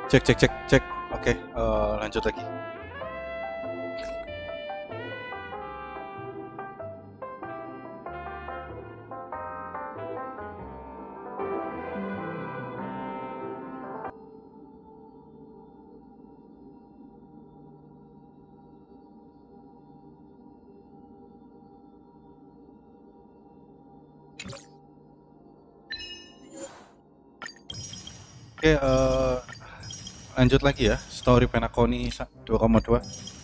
Cek, cek, cek, cek. Oke, lanjut lagi. Oke, lanjut lagi ya. Story Penacony 2,2.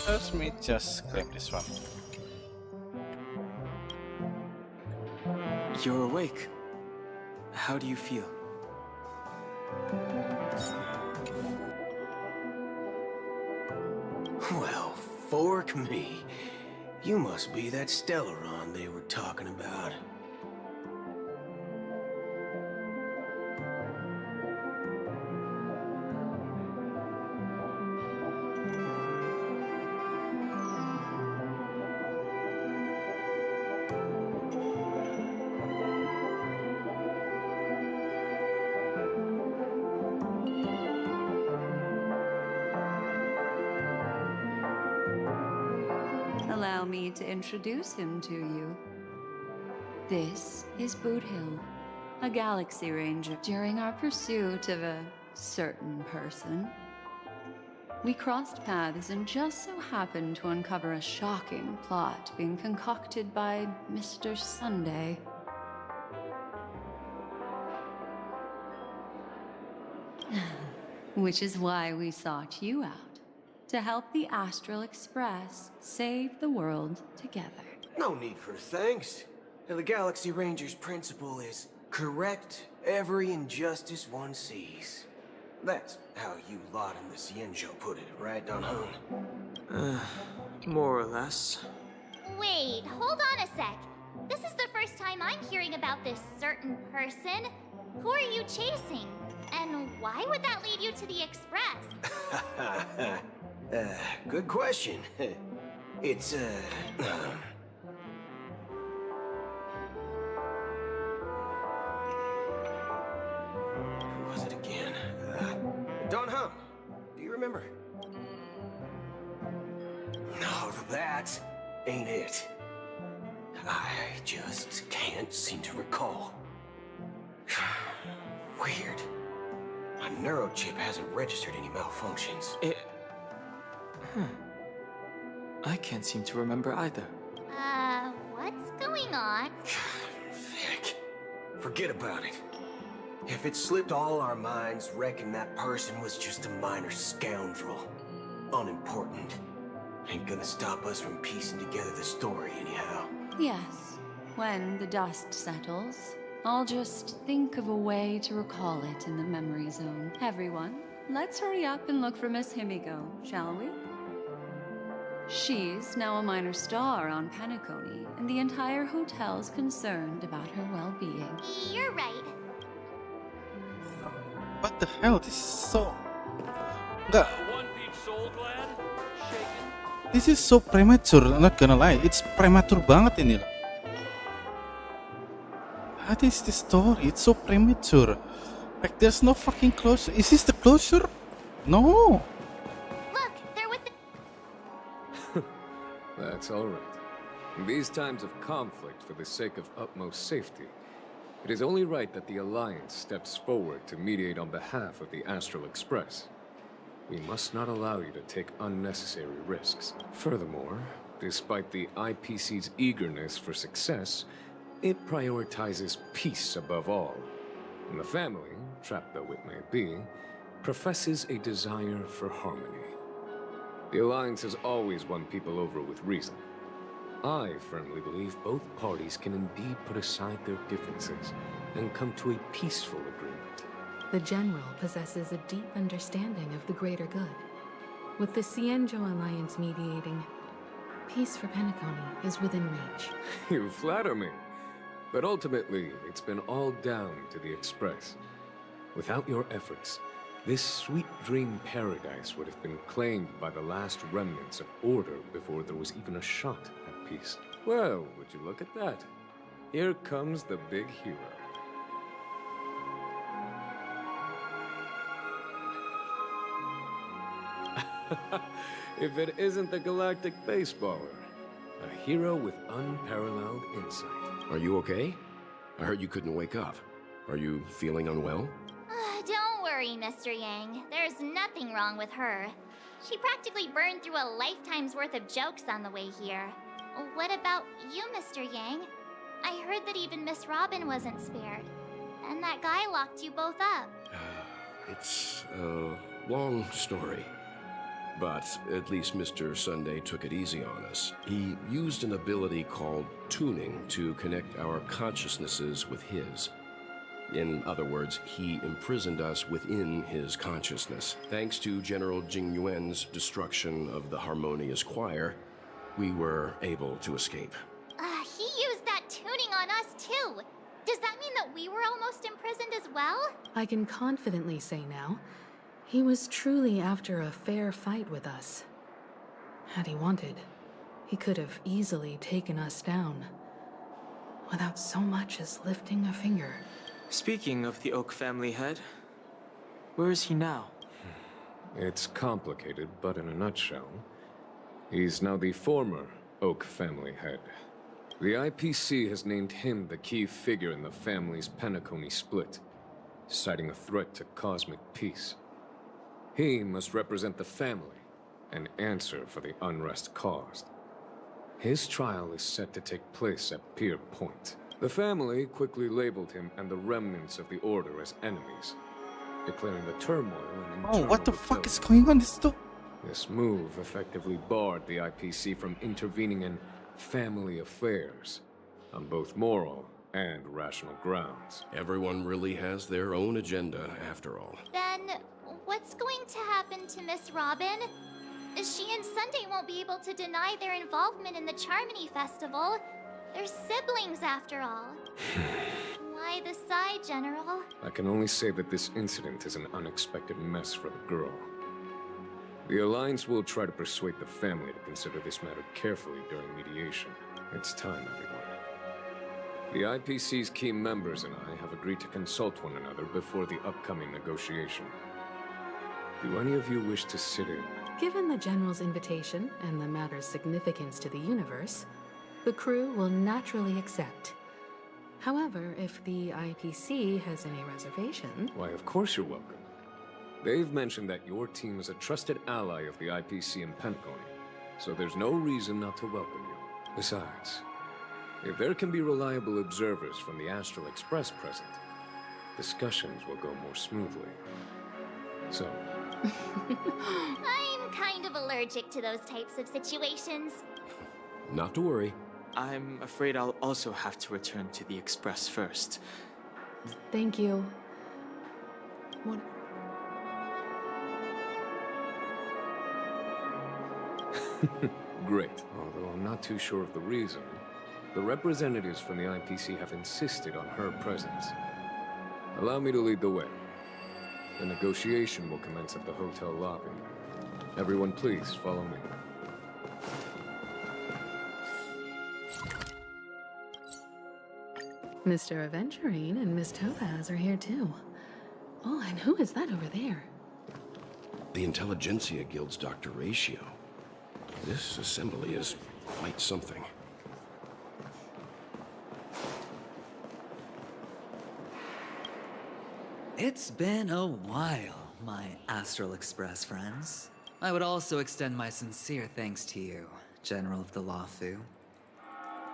Let me just claim this one. You're awake. How do you feel? Well, fork me. You must be that Stellaron they were talking about. Allow me to introduce him to you. This is Boothill, a galaxy ranger. During our pursuit of a certain person, we crossed paths and just so happened to uncover a shocking plot being concocted by Mr. Sunday. Which is why we sought you out. To help the Astral Express save the world together. No need for thanks. The Galaxy Ranger's principle is correct every injustice one sees. That's how you lot in the Cienjo put it, right, Dimohon? More or less. Wait, hold on a sec. This is the first time I'm hearing about this certain person. Who are you chasing? And why would that lead you to the Express? Good question. It's, Who was it again? Dimohon, do you remember? No, that ain't it. I just can't seem to recall. Weird. My neurochip hasn't registered any malfunctions. I can't seem to remember either. What's going on? Heck, forget about it. If it slipped all our minds, reckon that person was just a minor scoundrel. Unimportant. Ain't gonna stop us from piecing together the story anyhow. Yes, when the dust settles, I'll just think of a way to recall it in the memory zone. Everyone, let's hurry up and look for Miss Himiko, shall we? She's now a minor star on Penacony, and the entire hotel's concerned about her well-being. You're right. What the hell? This is so... Enggak. This is so premature, not gonna lie. It's premature banget ini loh. What is the story? It's so premature. Like there's no fucking closure. Is this the closure? No. Look, they're with the... That's all right. In these times of conflict for the sake of utmost safety, it is only right that the Alliance steps forward to mediate on behalf of the Astral Express. We must not allow you to take unnecessary risks. Furthermore, despite the IPC's eagerness for success, it prioritizes peace above all. And the family, trapped though it may be, professes a desire for harmony. The Alliance has always won people over with reason. I firmly believe both parties can indeed put aside their differences and come to a peaceful agreement. The General possesses a deep understanding of the greater good. With the Cienjo Alliance mediating, peace for Penacony is within reach. You flatter me. But ultimately, it's been all down to the Express. Without your efforts, this sweet dream paradise would have been claimed by the last remnants of order before there was even a shot at peace. Well, would you look at that? Here comes the big hero. If it isn't the galactic baseballer, a hero with unparalleled insight. Are you okay? I heard you couldn't wake up. Are you feeling unwell? Don't worry, Mr. Yang. There's nothing wrong with her. She practically burned through a lifetime's worth of jokes on the way here. What about you, Mr. Yang? I heard that even Miss Robin wasn't spared. And that guy locked you both up. It's a long story. But at least Mr. Sunday took it easy on us. He used an ability called tuning to connect our consciousnesses with his. In other words, he imprisoned us within his consciousness. Thanks to General Jing Yuan's destruction of the Harmonious Choir, we were able to escape. He used that tuning on us too. Does that mean that we were almost imprisoned as well? I can confidently say now, he was truly after a fair fight with us. Had he wanted, he could have easily taken us down, without so much as lifting a finger. Speaking of the Oak family head, where is he now? It's complicated, but in a nutshell, he's now the former Oak family head. The IPC has named him the key figure in the family's Penacony split, citing a threat to cosmic peace. He must represent the family and answer for the unrest caused. His trial is set to take place at Pier Point. The family quickly labeled him and the remnants of the Order as enemies, declaring the turmoil an internal What the fuck rebellion. is going on? This move effectively barred the IPC from intervening in family affairs on both moral and rational grounds. Everyone really has their own agenda, after all. Then, what's going to happen to Miss Robin? She and Sunday won't be able to deny their involvement in the Charmony Festival. They're siblings, after all. Why the sigh, General? I can only say that this incident is an unexpected mess for the girl. The Alliance will try to persuade the family to consider this matter carefully during mediation. It's time, everyone. The IPC's key members and I have agreed to consult one another before the upcoming negotiation. Do any of you wish to sit in? Given the General's invitation and the matter's significance to the universe, the crew will naturally accept. However, if the IPC has any reservations... Why, of course you're welcome. They've mentioned that your team is a trusted ally of the IPC in Penacony, so there's no reason not to welcome you. Besides, if there can be reliable observers from the Astral Express present, discussions will go more smoothly. So... I'm kind of allergic to those types of situations. Not to worry. I'm afraid I'll also have to return to the Express first. Thank you. What... Great. Although I'm not too sure of the reason, the representatives from the IPC have insisted on her presence. Allow me to lead the way. The negotiation will commence at the hotel lobby. Everyone, please follow me. Mr. Aventurine and Miss Topaz are here too. Oh, and who is that over there? The Intelligentsia Guild's Dr. Ratio. This assembly is quite something. It's been a while, my Astral Express friends. I would also extend my sincere thanks to you, General of the Luofu.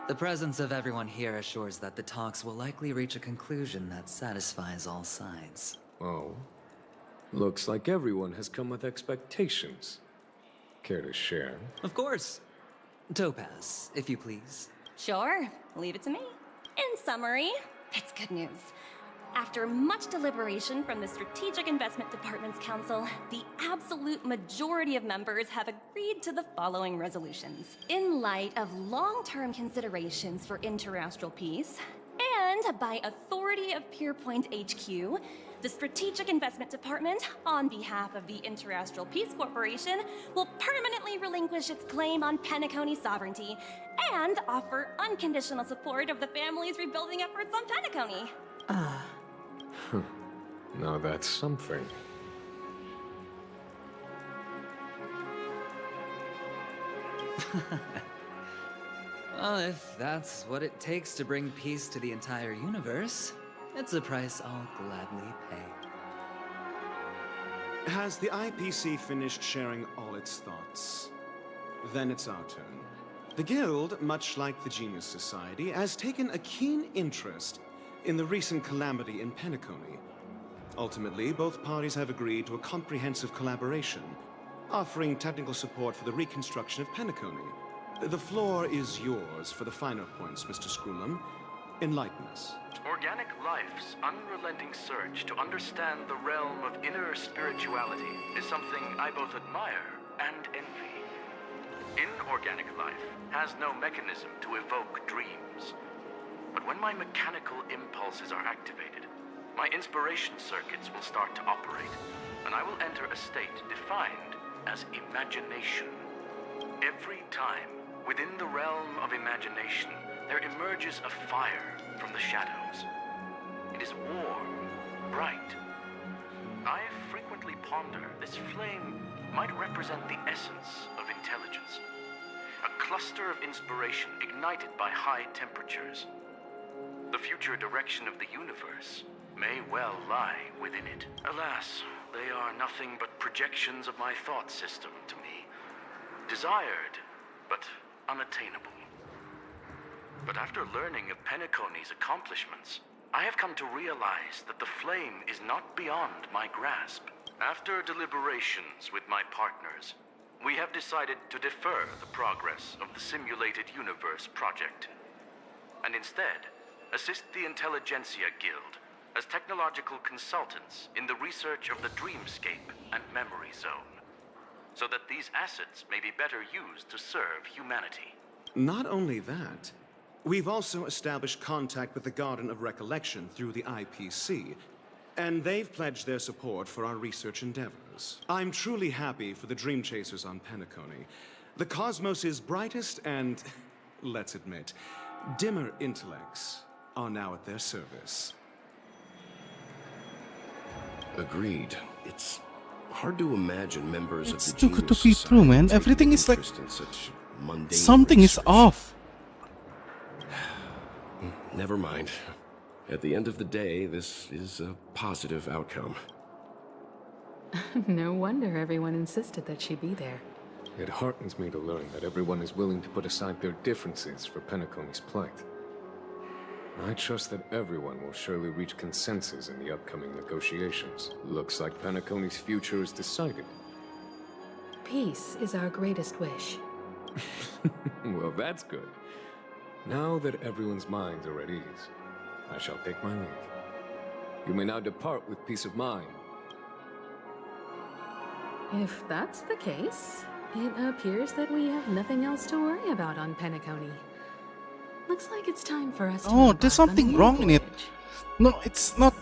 The presence of everyone here assures that the talks will likely reach a conclusion that satisfies all sides. Oh. Looks like everyone has come with expectations. Care to share? Of course. Topaz, if you please. Sure, leave it to me. In summary, it's good news. After much deliberation from the Strategic Investment Department's Council, the absolute majority of members have agreed to the following resolutions. In light of long-term considerations for interastral peace, and by authority of Pierpoint HQ, the Strategic Investment Department, on behalf of the Interastral Peace Corporation, will permanently relinquish its claim on Penacony sovereignty and offer unconditional support of the family's rebuilding efforts on Penacony. Now that's something. Well, if that's what it takes to bring peace to the entire universe, it's a price I'll gladly pay. Has the IPC finished sharing all its thoughts? Then it's our turn. The Guild, much like the Genius Society, has taken a keen interest in the recent calamity in Penacony. Ultimately, both parties have agreed to a comprehensive collaboration, offering technical support for the reconstruction of Penacony. The floor is yours for the finer points, Mr. Screwlam. Enlighten us. Organic life's unrelenting search to understand the realm of inner spirituality is something I both admire and envy. Inorganic life has no mechanism to evoke dreams. But when my mechanical impulses are activated, my inspiration circuits will start to operate, and I will enter a state defined as imagination. Every time, within the realm of imagination, there emerges a fire from the shadows. It is warm, bright. I frequently ponder this flame might represent the essence of intelligence. A cluster of inspiration ignited by high temperatures. The future direction of the universe may well lie within it. Alas, they are nothing but projections of my thought system to me. Desired, but unattainable. But after learning of Penacony's accomplishments, I have come to realize that the flame is not beyond my grasp. After deliberations with my partners, we have decided to defer the progress of the Simulated Universe project, and instead assist the Intelligentsia Guild as technological consultants in the research of the Dreamscape and Memory Zone, so that these assets may be better used to serve humanity. Not only that, we've also established contact with the Garden of Recollection through the IPC, and they've pledged their support for our research endeavors. I'm truly happy for the Dream Chasers on Penacony. The cosmos's brightest and, let's admit, dimmer intellects are now at their service. Agreed. It's hard to imagine members It's of the too Genius good to be Society true, man. taking Everything is like interest in such mundane something is research. off. Never mind. At the end of the day, this is a positive outcome. No wonder everyone insisted that she be there. It heartens me to learn that everyone is willing to put aside their differences for Penacony's plight. I trust that everyone will surely reach consensus in the upcoming negotiations. Looks like Penacony's future is decided. Peace is our greatest wish. Well, that's good. Now that everyone's minds are at ease, I shall take my leave. You may now depart with peace of mind. If that's the case, it appears that we have nothing else to worry about on Penacony. Looks like it's time for us to Oh, embark there's on something a new wrong in it. voyage. No, it's not.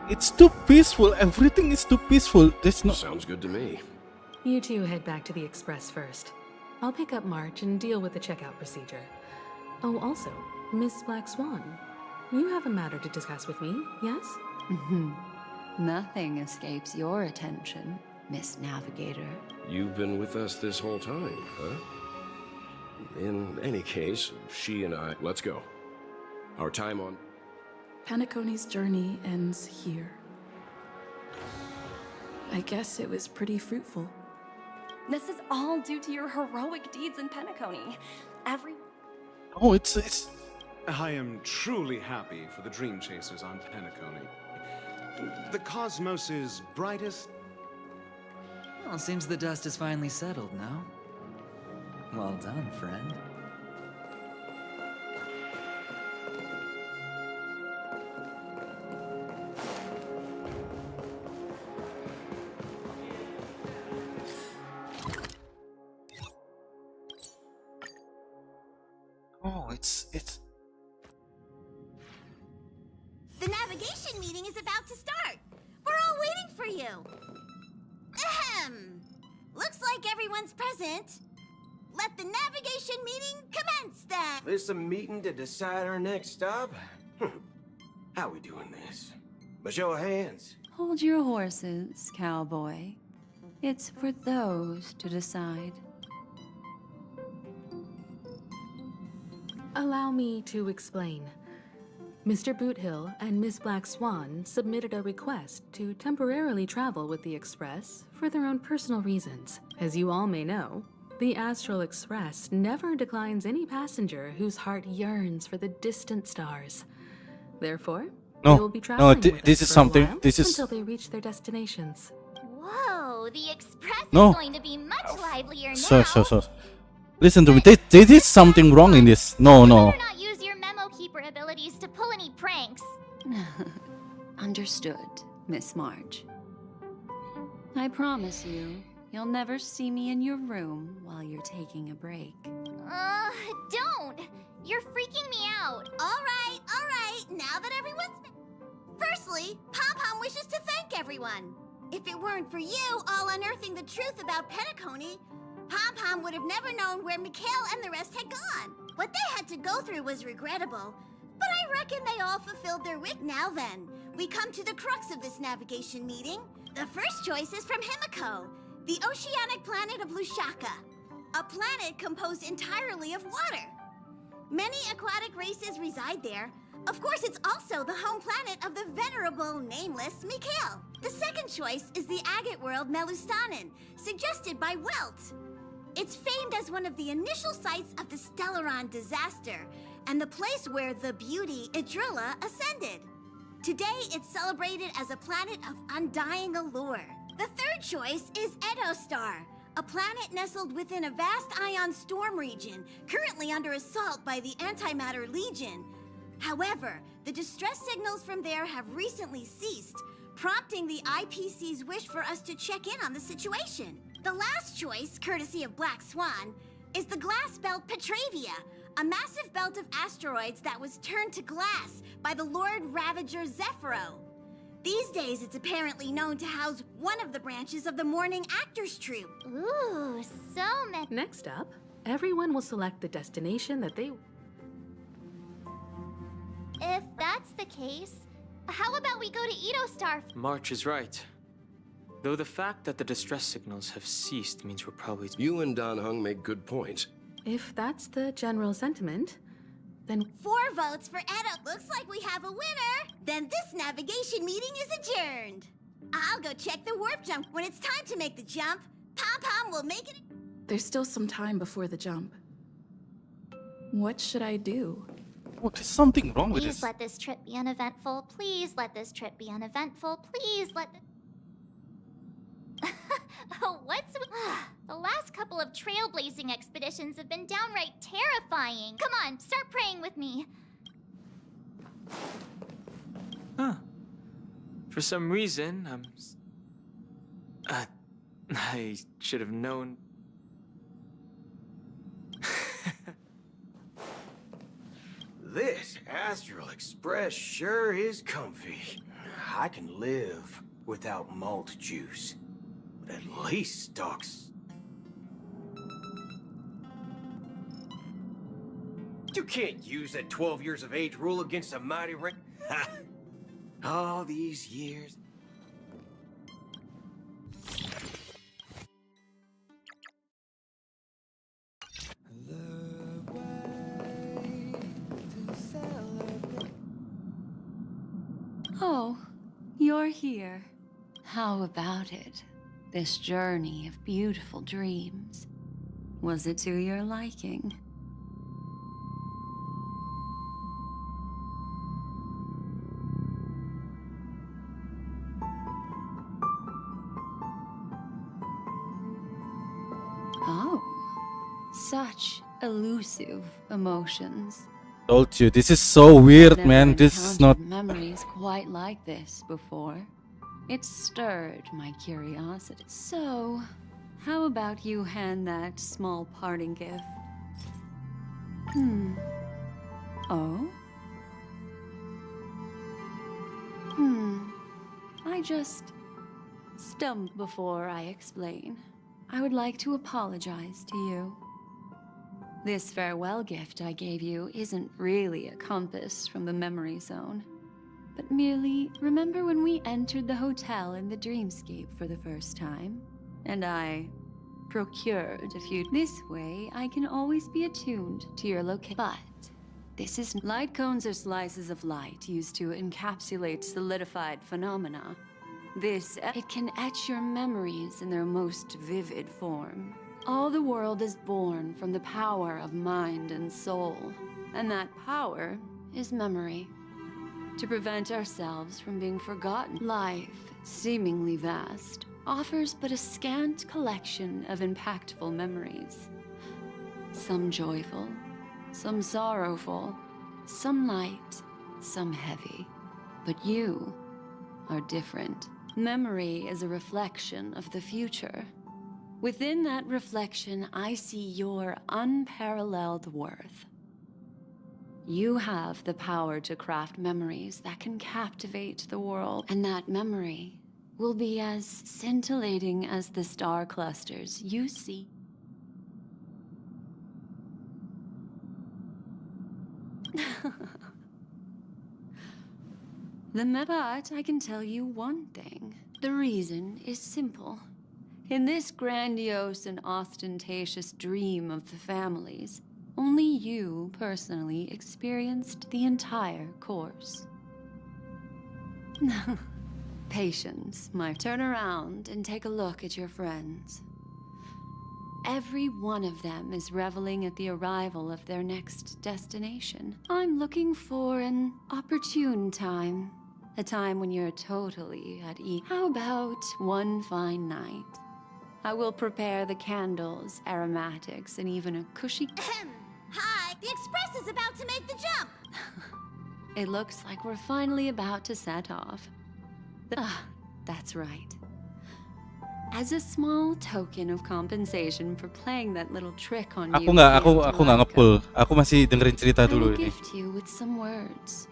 It's too peaceful. Everything is too peaceful. There's no. Sounds good to me. You two head back to the Express first. I'll pick up March and deal with the checkout procedure. Oh, also, Miss Black Swan, you have a matter to discuss with me, yes? Nothing escapes your attention, Miss Navigator. You've been with us this whole time, huh? In any case, she and I... Let's go. Our time on... Penacony's journey ends here. I guess it was pretty fruitful. This is all due to your heroic deeds in Penacony. Oh, it's. I am truly happy for the Dream Chasers on Penacony. The cosmos's brightest... Well, seems the dust is finally settled now. Well done, friend. Oh, it's. The navigation meeting is about to start. We're all waiting for you. Ahem. Looks like everyone's present. Let the navigation meeting commence then. This a meeting to decide our next stop? How we doing this? By show of hands. Hold your horses, cowboy. It's for those to decide. Allow me to explain. Mr. Boothill and Miss Black Swan submitted a request to temporarily travel with the Express for their own personal reasons. As you all may know, the Astral Express never declines any passenger whose heart yearns for the distant stars. Therefore, they will be traveling with this us is for a something. while This is until they reach their destinations. Whoa, the Express No. is going to be much livelier now. So. Listen to me. They did something wrong in this. No. Better not use your memo keeper abilities to pull any pranks. Understood, Miss March. I promise you, you'll never see me in your room while you're taking a break. Don't! You're freaking me out. All right. Now that everyone's... Firstly, Pom-Pom wishes to thank everyone. If it weren't for you all unearthing the truth about Penacony, Pom-Pom would have never known where Mikhail and the rest had gone. What they had to go through was regrettable, but I reckon they all fulfilled their wish. Now then, we come to the crux of this navigation meeting. The first choice is from Himiko, the oceanic planet of Lushaka, a planet composed entirely of water. Many aquatic races reside there. Of course, it's also the home planet of the venerable, nameless Mikhail. The second choice is the agate world Melustanen, suggested by Welt. It's famed as one of the initial sites of the Stellaron disaster, and the place where the beauty Idrilla ascended. Today, it's celebrated as a planet of undying allure. The third choice is Edostar, a planet nestled within a vast ion storm region, currently under assault by the Antimatter Legion. However, the distress signals from there have recently ceased, prompting the IPC's wish for us to check in on the situation. The last choice, courtesy of Black Swan, is the glass belt Petravia, a massive belt of asteroids that was turned to glass by the Lord Ravager Zephyro. These days, it's apparently known to house one of the branches of the Morning Actors Troupe. Ooh, so many. Next up, everyone will select the destination that they... If that's the case, how about we go to Edostar? March is right. Though the fact that the distress signals have ceased means we're probably... You and Don Hung make good points. If that's the general sentiment, then... 4 votes for Edo. Looks like we have a winner. Then this navigation meeting is adjourned. I'll go check the warp jump. When it's time to make the jump, Pom-Pom will make it... There's still some time before the jump. What should I do? Oh, there's something wrong with Please this. let this trip be uneventful. Please let this trip be uneventful. Please let the... What's with... The last couple of trailblazing expeditions have been downright terrifying. Come on, start praying with me. Huh. For some reason, I should have known... This Astral Express sure is comfy. I can live without malt juice, but at least stocks. You can't use that 12 years of age rule against a mighty ring. Ha! All these years. Oh, you're here. How about it? This journey of beautiful dreams. Was it to your liking? Oh, such elusive emotions. Told you, this is so weird, Never man. This is not. encountered memories quite like this before. It stirred my curiosity. So, how about you hand that small parting gift? Oh? I just stumped before I explain. I would like to apologize to you. This farewell gift I gave you isn't really a compass from the memory zone, but merely remember when we entered the hotel in the dreamscape for the first time, and I procured a few. This way, I can always be attuned to your location. But this is light cones are slices of light used to encapsulate solidified phenomena. It can etch your memories in their most vivid form. All the world is born from the power of mind and soul, and that power is memory. To prevent ourselves from being forgotten, life, seemingly vast, offers but a scant collection of impactful memories. Some joyful, some sorrowful, some light, some heavy. But you are different. Memory is a reflection of the future. Within that reflection, I see your unparalleled worth. You have the power to craft memories that can captivate the world, and that memory will be as scintillating as the star clusters you see. But I can tell you one thing. The reason is simple. In this grandiose and ostentatious dream of the families, only you personally experienced the entire course. Patience, turn around and take a look at your friends. Every one of them is reveling at the arrival of their next destination. I'm looking for an opportune time. A time when you're totally at ease. How about one fine night? I will prepare the candles, aromatics, and even a cushy... Hi, the express is about to make the jump! It looks like we're finally about to set off. That's right. As a small token of compensation for playing that little trick on you... Aku nggak nge-pull. Aku masih dengerin cerita dulu I will ini. gift you with some words.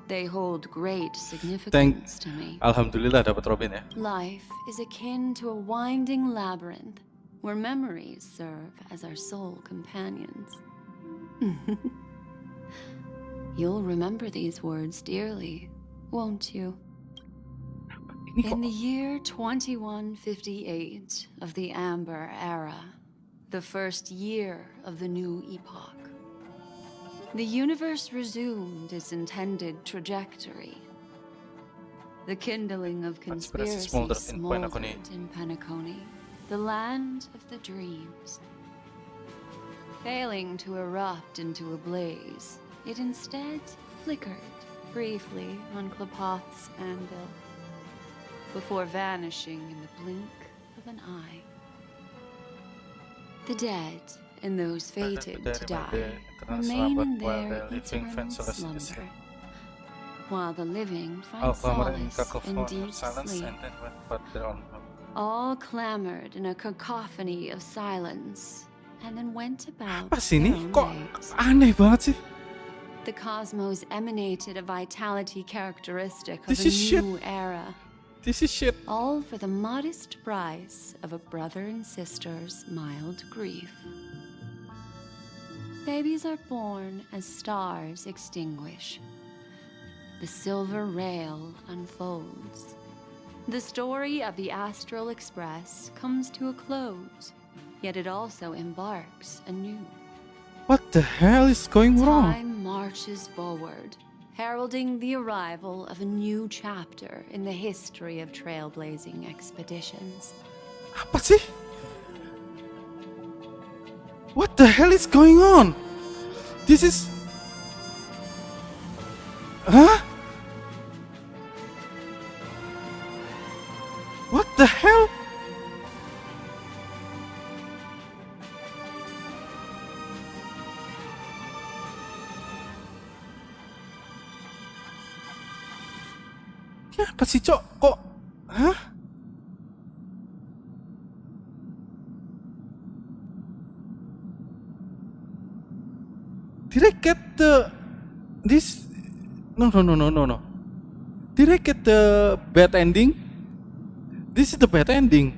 They hold great significance to me. Alhamdulillah dapat Robin ya. Life is akin to a winding labyrinth where memories serve as our sole companions. You'll remember these words dearly, won't you? In the year 2158 of the Amber Era, the first year of the new epoch, the universe resumed its intended trajectory. The kindling of conspiracy smoldered in Penacony, the land of the dreams. Failing to erupt into a blaze, it instead flickered briefly on Klapoth's anvil, before vanishing in the blink of an eye. The dead and those fated to die remain in their eternal slumber, while the living find solace in deep sleep. All clamored in a cacophony of silence, and then went about Apa sih ini? their own Kok ways. aneh banget sih? The cosmos emanated a vitality characteristic of This a is shit. new era. This is shit. All for the modest price of a brother and sister's mild grief. Babies are born as stars extinguish. The silver rail unfolds. The story of the Astral Express comes to a close, yet it also embarks anew. What the hell is going wrong? Time marches forward, heralding the arrival of a new chapter in the history of trailblazing expeditions. Apa sih? What the hell is going on? This is... Huh? What the hell? Apa sih, Cok? Kok? Hah? Did I get this? No. Did I get the bad ending? This is the bad ending.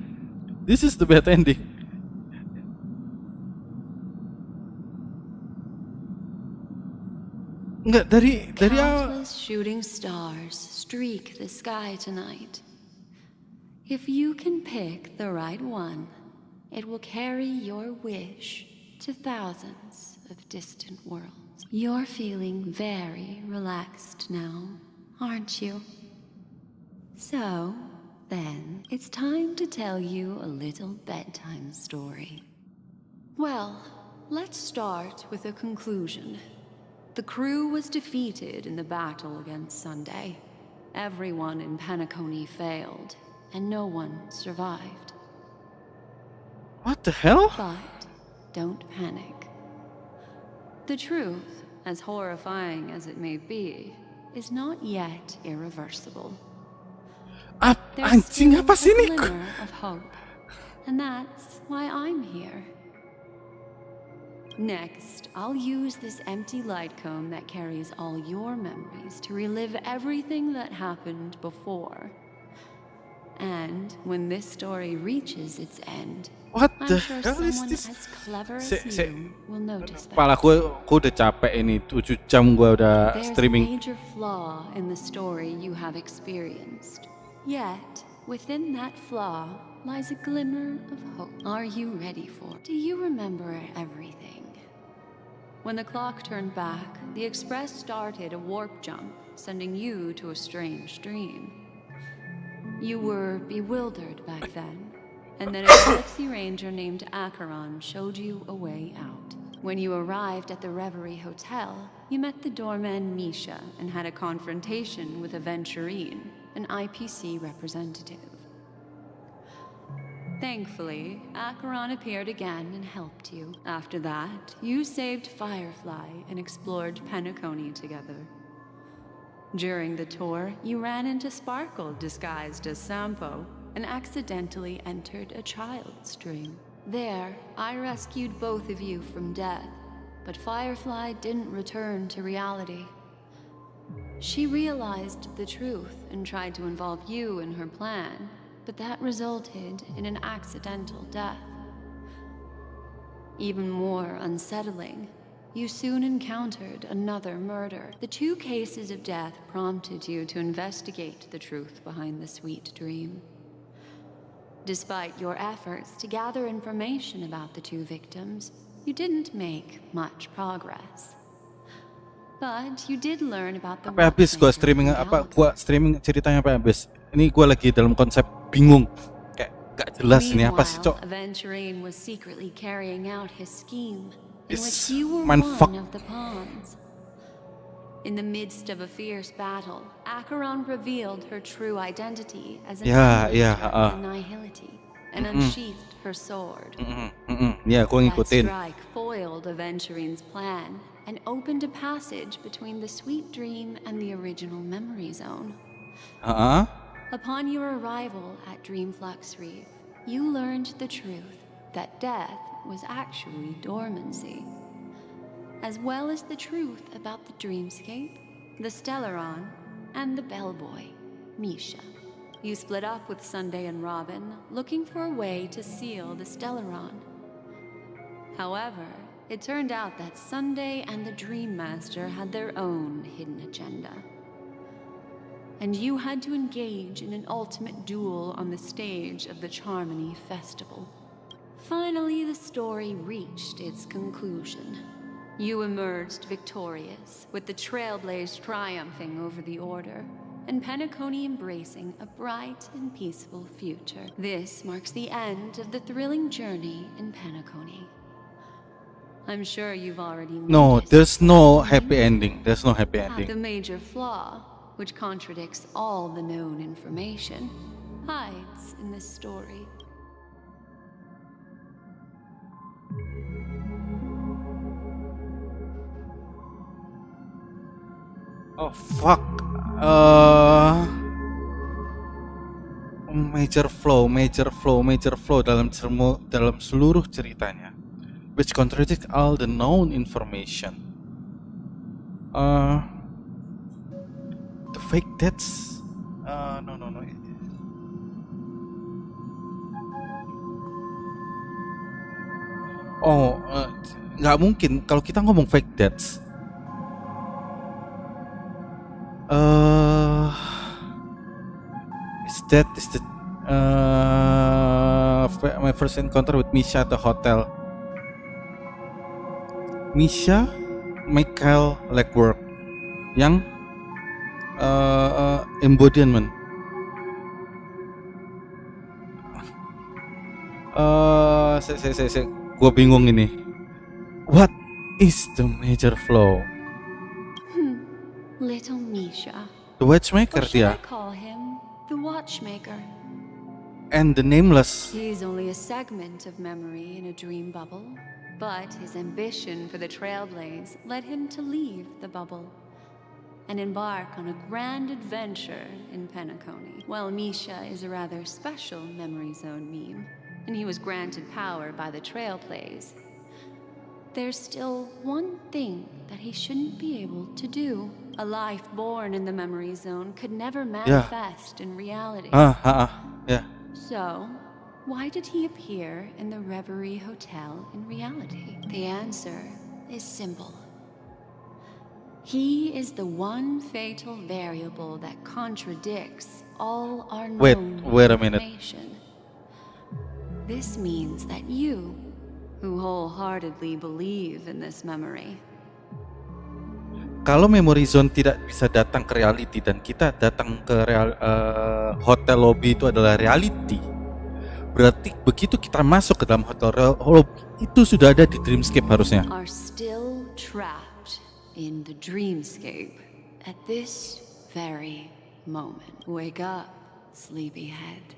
Enggak, dari Countless shooting stars streak the sky tonight. If you can pick the right one, it will carry your wish to thousands of distant worlds. You're feeling very relaxed now, aren't you? So, then, it's time to tell you a little bedtime story. Well, let's start with a conclusion. The crew was defeated in the battle against Sunday. Everyone in Penacony failed, and no one survived. What the hell? But don't panic. The truth, as horrifying as it may be, is not yet irreversible. There's Anjing still apa sih a ini? glimmer of hope, and that's why I'm here. Next, I'll use this empty light cone that carries all your memories to relive everything that happened before. And when this story reaches its end, What I'm the sure hell is someone this? as clever as Se- you will notice that. Kepala gue udah capek ini, 7 jam gue udah There's streaming. a major flaw in the story you have experienced. Yet, within that flaw lies a glimmer of hope. Are you ready for it? Do you remember everything? When the clock turned back, the Express started a warp jump, sending you to a strange dream. You were bewildered back then, and then a Galaxy Ranger named Acheron showed you a way out. When you arrived at the Reverie Hotel, you met the doorman Misha and had a confrontation with Aventurine, an IPC representative. Thankfully, Acheron appeared again and helped you. After that, you saved Firefly and explored Penacony together. During the tour, you ran into Sparkle disguised as Sampo and accidentally entered a child's dream. There, I rescued both of you from death, but Firefly didn't return to reality. She realized the truth and tried to involve you in her plan, but that resulted in an accidental death. Even more unsettling, you soon encountered another murder. The 2 cases of death prompted you to investigate the truth behind the sweet dream. Despite your efforts to gather information about the 2 victims, you didn't make much progress. But you did learn about the Apa habis gue streaming ceritanya apa habis? Ini gue lagi dalam konsep bingung, kayak gak jelas ini apa sih, Cok? Aventurine was secretly carrying out his scheme, in which It's you were mindfuck. one of the pawns. In the midst of a fierce battle, Acheron revealed her true identity as an Annihility and unsheathed her sword. Ya, gue That ngikutin. strike foiled Aventurine's plan and opened a passage between the sweet dream and the original memory zone. Upon your arrival at Dreamflux Reef, you learned the truth that death was actually dormancy, as well as the truth about the dreamscape, the Stellaron, and the bellboy, Misha. You split up with Sunday and Robin, looking for a way to seal the Stellaron. However, it turned out that Sunday and the Dream Master had their own hidden agenda. And you had to engage in an ultimate duel on the stage of the Charmony Festival. Finally, the story reached its conclusion. You emerged victorious, with the Trailblaze triumphing over the Order, and Penacony embracing a bright and peaceful future. This marks the end of the thrilling journey in Penacony. I'm sure you've already No, noticed there's no happy ending. There's no happy that the ending. major flaw, which contradicts all the known information, hides in this story. Oh fuck. Major flow dalam seluruh ceritanya, which contradict all the known information. The fake deaths. No. Oh, nggak mungkin kalau kita ngomong fake deaths. Is the my first encounter with Misha at the hotel. Misha Michael Legwork yang embodiment. Saya gua bingung ini. What is the major flaw? Little Misha. The watchmaker Or should dia. I call him the watchmaker? And the nameless. He's only a segment of memory in a dream bubble, but his ambition for the trailblaze led him to leave the bubble and embark on a grand adventure in Penacony. While Misha is a rather special memory zone meme, and he was granted power by the trailblaze, there's still one thing that he shouldn't be able to do. A life born in the memory zone could never manifest in reality. Yeah. So, why did he appear in the Reverie Hotel in reality? The answer is simple. He is the one fatal variable that contradicts all our known Wait a minute. information. This means that you, who wholeheartedly believe in this memory, kalau memory zone tidak bisa datang ke reality dan kita datang ke hotel lobby itu adalah reality, berarti begitu kita masuk ke dalam hotel lobby itu sudah ada di dreamscape harusnya. are still trapped in the dreamscape at this very moment. Wake up, sleepyhead.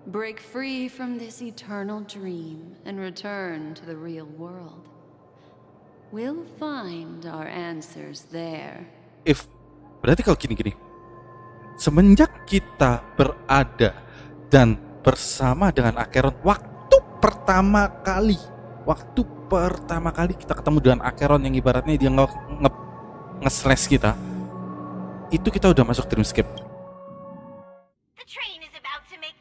Break free from this eternal dream and return to the real world. We'll find our answers there. Berarti kalau gini, semenjak kita berada dan bersama dengan Acheron, waktu pertama kali kita ketemu dengan Acheron yang ibaratnya dia nge-slash kita, itu kita udah masuk dreamscape.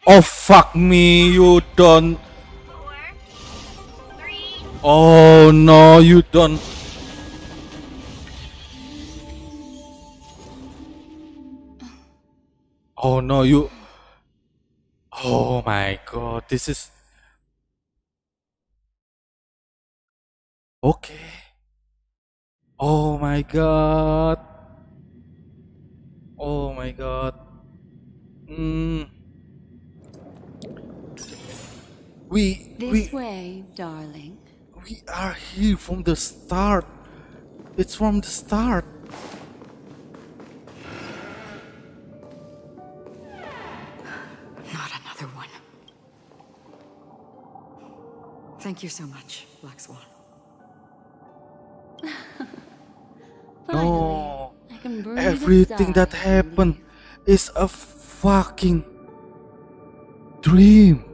Oh fuck me, you don't. Oh no, you don't. Oh no, you. Oh my god, this is. Okay. Oh my god. Oh my god. This way, darling. We are here from the start. It's from the start. Not another one. Thank you so much, Black Swan. No, I can breathe everything a that sigh. happened is a fucking dream.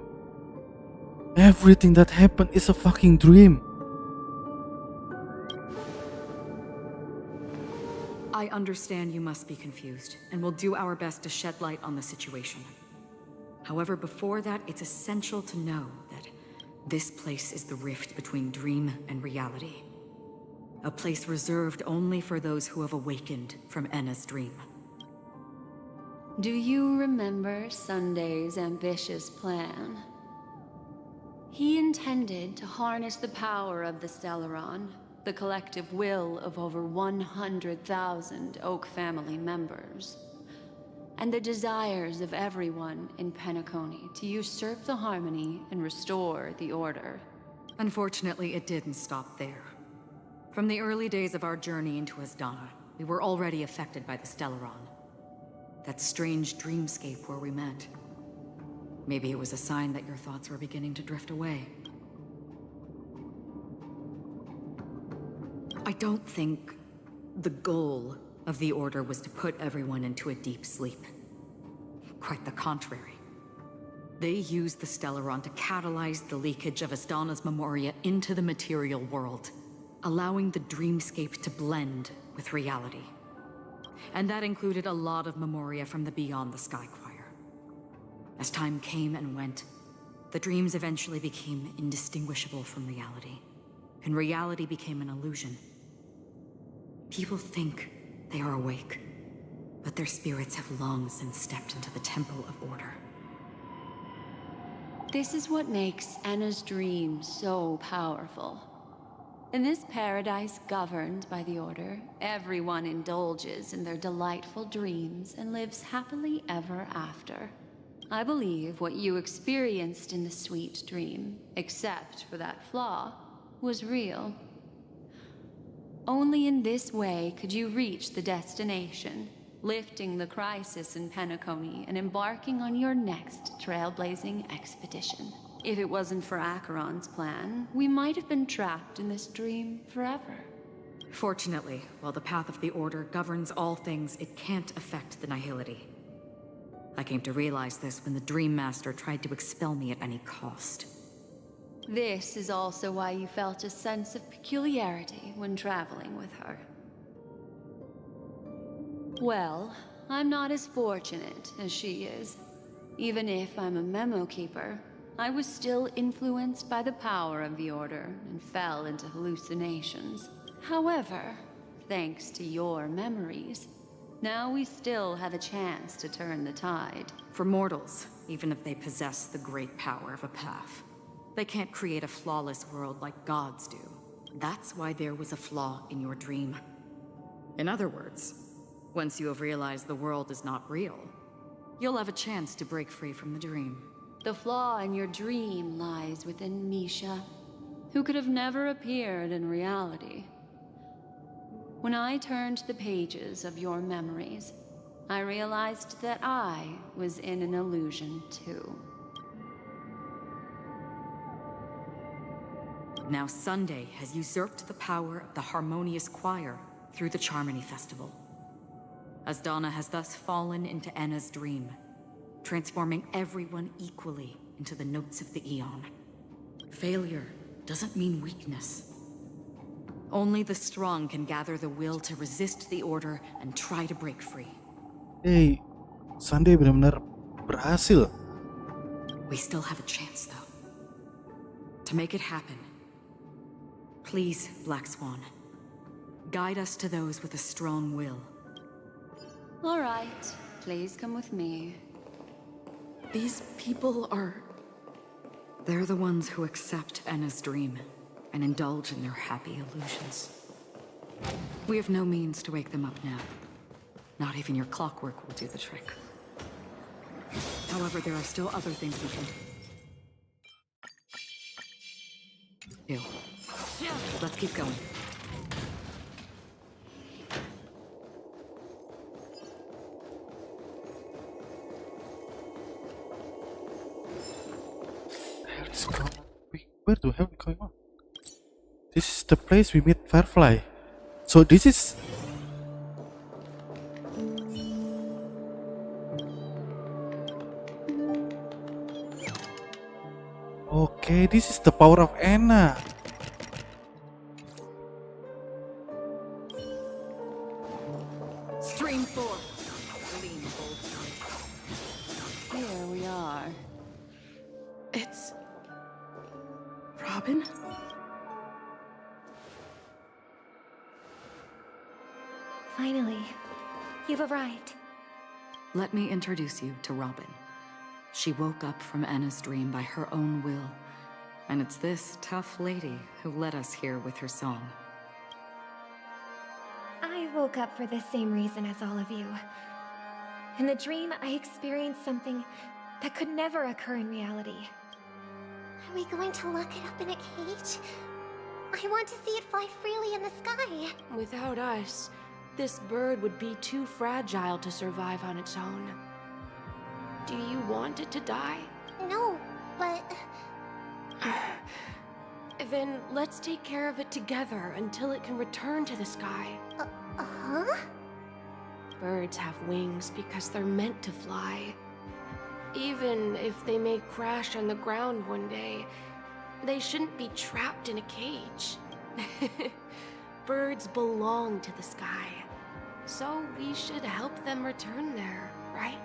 Everything that happened is a fucking dream. I understand you must be confused, and we'll do our best to shed light on the situation. However, before that, it's essential to know that this place is the rift between dream and reality. A place reserved only for those who have awakened from Enna's dream. Do you remember Sunday's ambitious plan? He intended to harness the power of the Stellaron, the collective will of over 100,000 Oak family members, and the desires of everyone in Penacony to usurp the harmony and restore the order. Unfortunately, it didn't stop there. From the early days of our journey into Asdana, we were already affected by the Stellaron. That strange dreamscape where we met. Maybe it was a sign that your thoughts were beginning to drift away. I don't think the goal of the Order was to put everyone into a deep sleep. Quite the contrary. They used the Stellaron to catalyze the leakage of Asdana's memoria into the material world. allowing the dreamscape to blend with reality. And that included a lot of memoria from the Beyond the Sky Choir. As time came and went, the dreams eventually became indistinguishable from reality, and reality became an illusion. People think they are awake, but their spirits have long since stepped into the temple of order. This is what makes Anna's dream so powerful. In this paradise governed by the Order, everyone indulges in their delightful dreams and lives happily ever after. I believe what you experienced in the sweet dream, except for that flaw, was real. Only in this way could you reach the destination, lifting the crisis in Penacony and embarking on your next trailblazing expedition. If it wasn't for Acheron's plan, we might have been trapped in this dream forever. Fortunately, while the path of the Order governs all things, it can't affect the Nihility. I came to realize this when the Dream Master tried to expel me at any cost. This is also why you felt a sense of peculiarity when traveling with her. Well, I'm not as fortunate as she is. Even if I'm a memo keeper, I was still influenced by the power of the Order and fell into hallucinations. However, thanks to your memories, now we still have a chance to turn the tide. For mortals, even if they possess the great power of a path, they can't create a flawless world like gods do. That's why there was a flaw in your dream. In other words, once you have realized the world is not real, you'll have a chance to break free from the dream. The flaw in your dream lies within Misha, who could have never appeared in reality. When I turned the pages of your memories, I realized that I was in an illusion too. Now Sunday has usurped the power of the Harmonious Choir through the Charmony Festival. As Donna has thus fallen into Anna's dream, transforming everyone equally into the notes of the Aeon. Failure doesn't mean weakness. Only the strong can gather the will to resist the Order and try to break free. Hey, Sunday benar-benar berhasil. We still have a chance, though. To make it happen, please, Black Swan, guide us to those with a strong will. All right, please come with me. These people are... They're the ones who accept Anna's dream and indulge in their happy illusions. We have no means to wake them up now. Not even your clockwork will do the trick. However, there are still other things we can do. Let's keep going. Where the hell is going on? This is the place we meet Firefly. So this is... Okay, this is the power of Anna. Stream 4. Lean bold. Here we are. It's... Robin? Finally, you've arrived. Let me introduce you to Robin. She woke up from Anna's dream by her own will, and it's this tough lady who led us here with her song. I woke up for the same reason as all of you. In the dream, I experienced something that could never occur in reality. Are we going to lock it up in a cage? I want to see it fly freely in the sky. Without us, this bird would be too fragile to survive on its own. Do you want it to die? No, but... Then let's take care of it together until it can return to the sky. Huh? Birds have wings because they're meant to fly. Even if they may crash on the ground one day, they shouldn't be trapped in a cage. birds belong to the sky. So we should help them return there, right?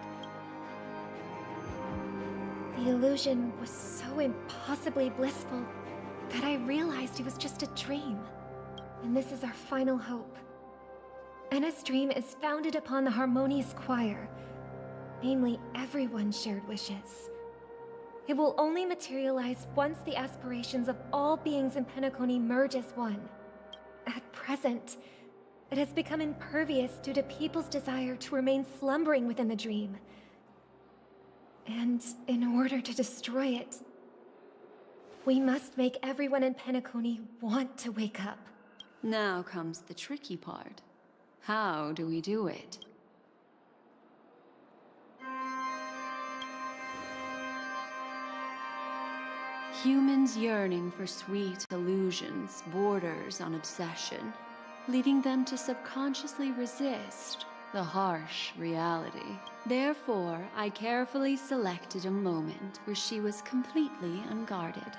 The illusion was so impossibly blissful that I realized it was just a dream. And this is our final hope. Enna's dream is founded upon the harmonious choir, namely everyone's shared wishes. It will only materialize once the aspirations of all beings in Penacony merge as one. At present, it has become impervious due to people's desire to remain slumbering within the dream. And in order to destroy it, we must make everyone in Penacony want to wake up. Now comes the tricky part. How do we do it? Humans yearning for sweet illusions borders on obsession, leading them to subconsciously resist the harsh reality. Therefore, I carefully selected a moment where she was completely unguarded,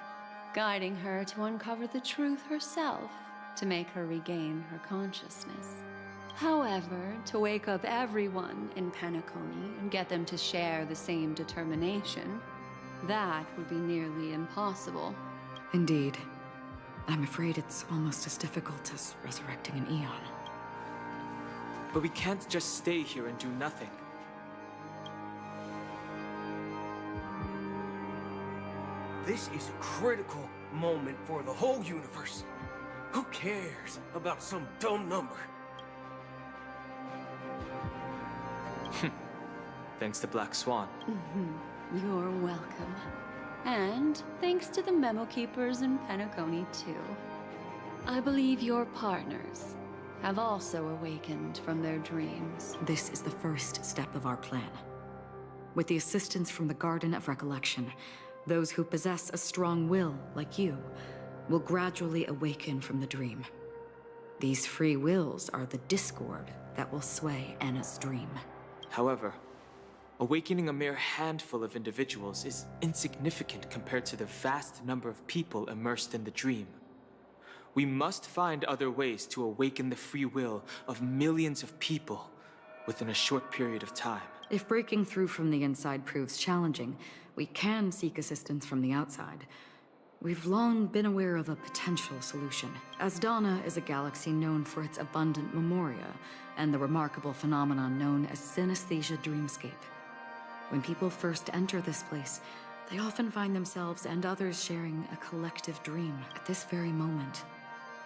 guiding her to uncover the truth herself to make her regain her consciousness. However, to wake up everyone in Penacony and get them to share the same determination, that would be nearly impossible. Indeed. I'm afraid it's almost as difficult as resurrecting an eon. But we can't just stay here and do nothing. This is a critical moment for the whole universe. Who cares about some dumb number? Thanks to Black Swan. You're welcome. And thanks to the memo keepers in Penacony, too. I believe your partners have also awakened from their dreams. This is the first step of our plan. With the assistance from the Garden of Recollection, those who possess a strong will, like you, will gradually awaken from the dream. These free wills are the discord that will sway Anna's dream. However, awakening a mere handful of individuals is insignificant compared to the vast number of people immersed in the dream. We must find other ways to awaken the free will of millions of people within a short period of time. If breaking through from the inside proves challenging, we can seek assistance from the outside. We've long been aware of a potential solution. Asdana is a galaxy known for its abundant memoria and the remarkable phenomenon known as synesthesia dreamscape. When people first enter this place, they often find themselves and others sharing a collective dream. At this very moment,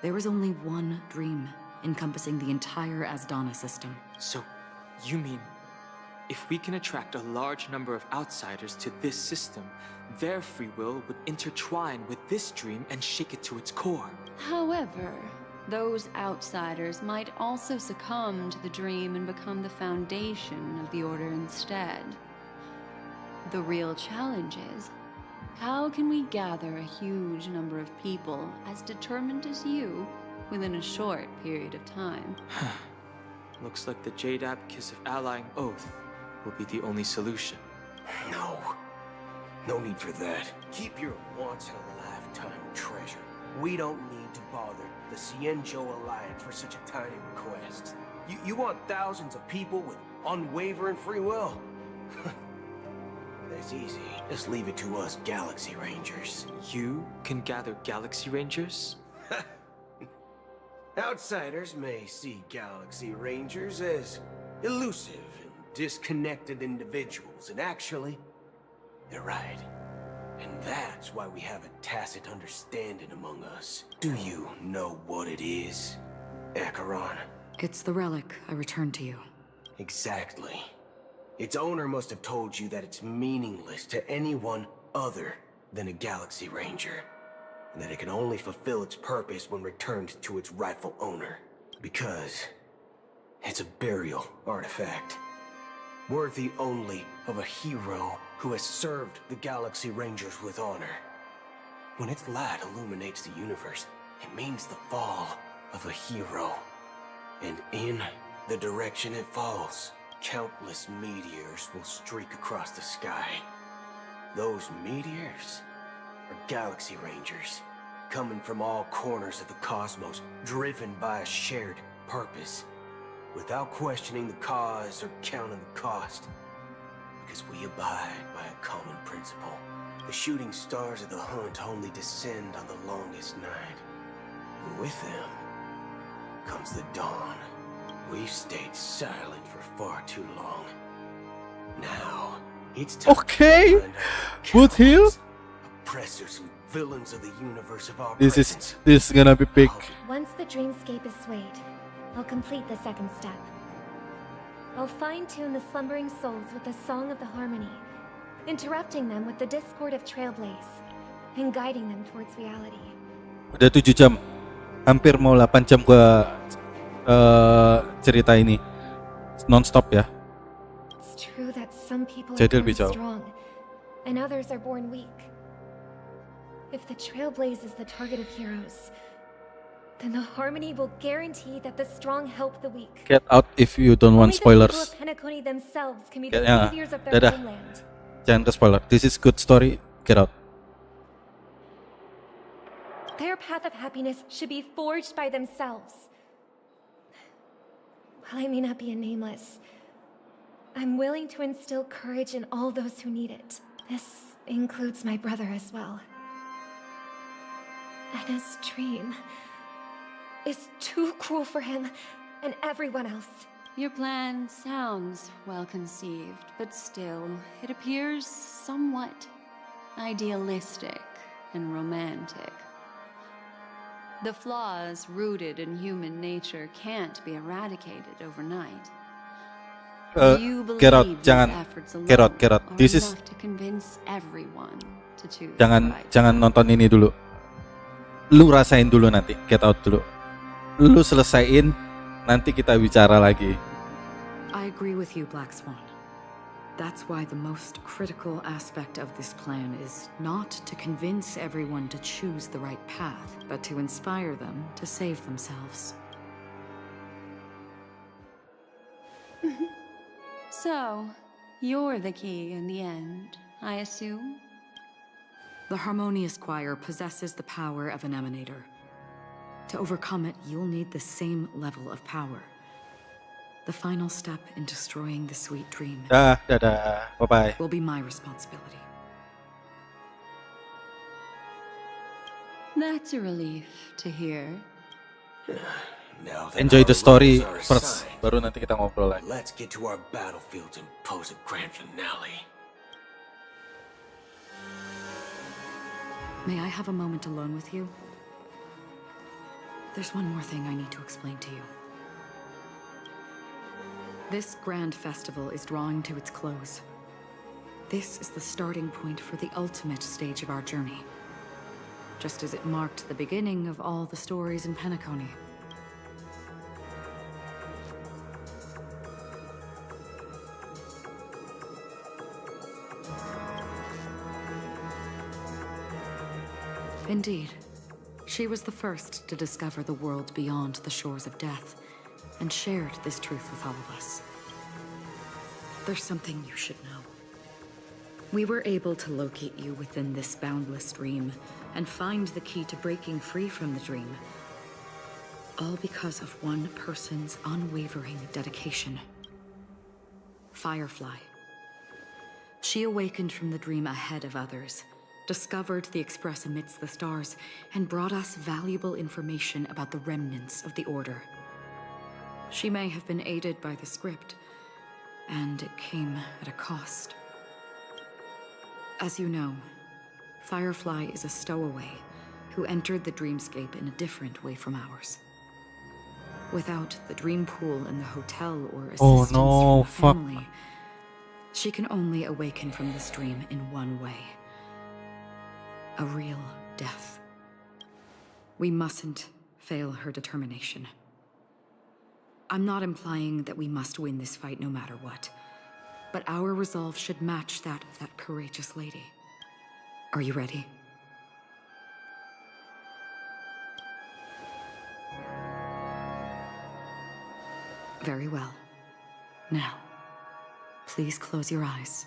there is only one dream encompassing the entire Asdana system. So, you mean, if we can attract a large number of outsiders to this system, their free will would intertwine with this dream and shake it to its core. However, those outsiders might also succumb to the dream and become the foundation of the Order instead. The real challenge is, how can we gather a huge number of people as determined as you within a short period of time? Looks like the Jade Abacus of Allying Oath will be the only solution. No need for that. Keep your once-in-a-lifetime treasure. We don't need to bother the Cienjo Alliance for such a tiny request. You want thousands of people with unwavering free will? That's easy. Just leave it to us Galaxy Rangers. You can gather Galaxy Rangers? Outsiders may see Galaxy Rangers as elusive and disconnected individuals, and actually, they're right. And that's why we have a tacit understanding among us. Do you know what it is, Acheron? It's the relic I returned to you. Exactly. Its owner must have told you that it's meaningless to anyone other than a Galaxy Ranger, and that it can only fulfill its purpose when returned to its rightful owner. Because it's a burial artifact, worthy only of a hero who has served the Galaxy Rangers with honor. When its light illuminates the universe, it means the fall of a hero. And in the direction it falls, countless meteors will streak across the sky. Those meteors are Galaxy Rangers, coming from all corners of the cosmos, driven by a shared purpose, without questioning the cause or counting the cost, because we abide by a common principle. The shooting stars of the hunt only descend on the longest night, and with them comes the dawn. We've stayed silent for far too long. Now, it's time Okay, to find out Boot Hill. oppressors and villains of the universe of our This presence. is gonna be big. Once the dreamscape is swayed, I'll complete the second step. I'll fine-tune the slumbering souls with the song of the harmony, interrupting them with the discord of Trailblaze, and guiding them towards reality. Udah 7 jam, hampir mau 8 jam gua cerita ini non-stop ya. It's true that some people are Jadi born lebih jauh. strong, and others are born weak. If the Trailblaze is the target of heroes, then the harmony will guarantee that the strong help the weak. Get out if you don't want Only the people spoilers. of Penacony themselves can be the Ya, saviors of their dadah. homeland. Jangan ke spoiler. This is good story. Get out. Their path of happiness should be forged by themselves. While I may not be a nameless, I'm willing to instill courage in all those who need it. This includes my brother as well. And his dream is too cruel for him and everyone else. Your plan sounds well conceived, but still, it appears somewhat idealistic and romantic. The flaws rooted in human nature can't be eradicated overnight. Do you Get out, believe these jangan. efforts alone Get out, get out. are This is enough to convince everyone to choose jangan the right jangan nonton ini dulu. Lu rasain dulu nanti. Get out dulu. Lu selesaiin, nanti kita bicara lagi. I agree with you, Black Swan. That's why the most critical aspect of this plan is not to convince everyone to choose the right path, but to inspire them to save themselves. So, you're the key in the end, I assume? The harmonious choir possesses the power of an emanator. To overcome it, you'll need the same level of power. The final step in destroying the sweet dream Dadah. Bye-bye. will be my responsibility. That's a relief to hear. Now that Enjoy our the story roles are first, assigned, baru nanti kita ngobrol lagi. let's get to our battlefields and pose a grand finale. May I have a moment alone with you? There's one more thing I need to explain to you. This grand festival is drawing to its close. This is the starting point for the ultimate stage of our journey, just as it marked the beginning of all the stories in Penacony. Indeed, she was the first to discover the world beyond the shores of death, and shared this truth with all of us. There's something you should know. We were able to locate you within this boundless dream, and find the key to breaking free from the dream. All because of one person's unwavering dedication. Firefly. She awakened from the dream ahead of others, discovered the Express amidst the stars, and brought us valuable information about the remnants of the Order. She may have been aided by the script, and it came at a cost. As you know, Firefly is a stowaway who entered the dreamscape in a different way from ours. Without the dream pool in the hotel or assistance from a family, she can only awaken from this dream in one way. A real death. We mustn't fail her determination. I'm not implying that we must win this fight no matter what, but our resolve should match that of that courageous lady. Are you ready? Very well. Now, please close your eyes.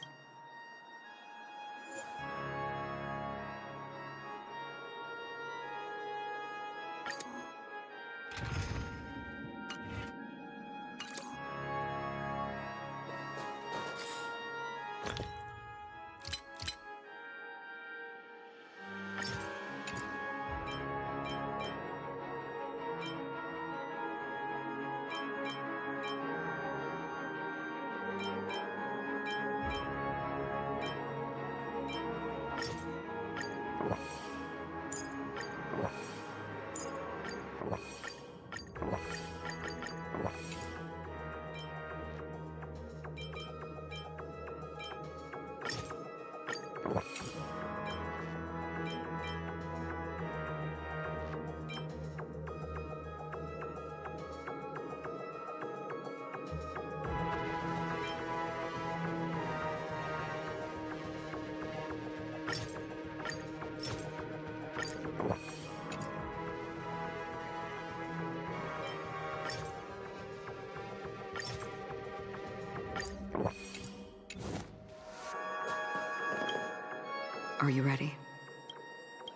Are you ready?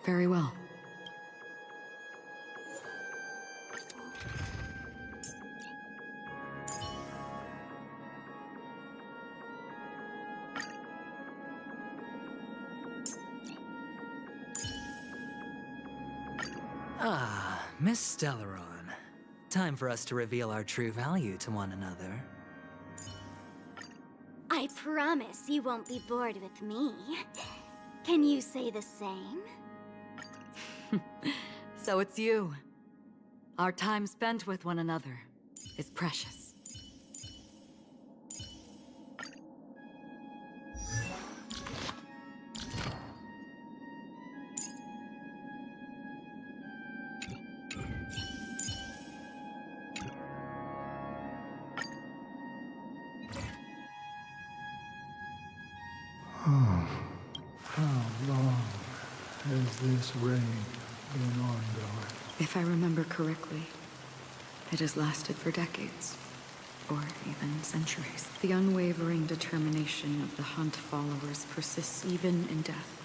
Very well. Ah, Miss Stellaron. Time for us to reveal our true value to one another. I promise you won't be bored with me. Can you say the same? So it's you. Our time spent with one another is precious. How long has this reign been ongoing? If I remember correctly, it has lasted for decades, or even centuries. The unwavering determination of the Hunt followers persists even in death.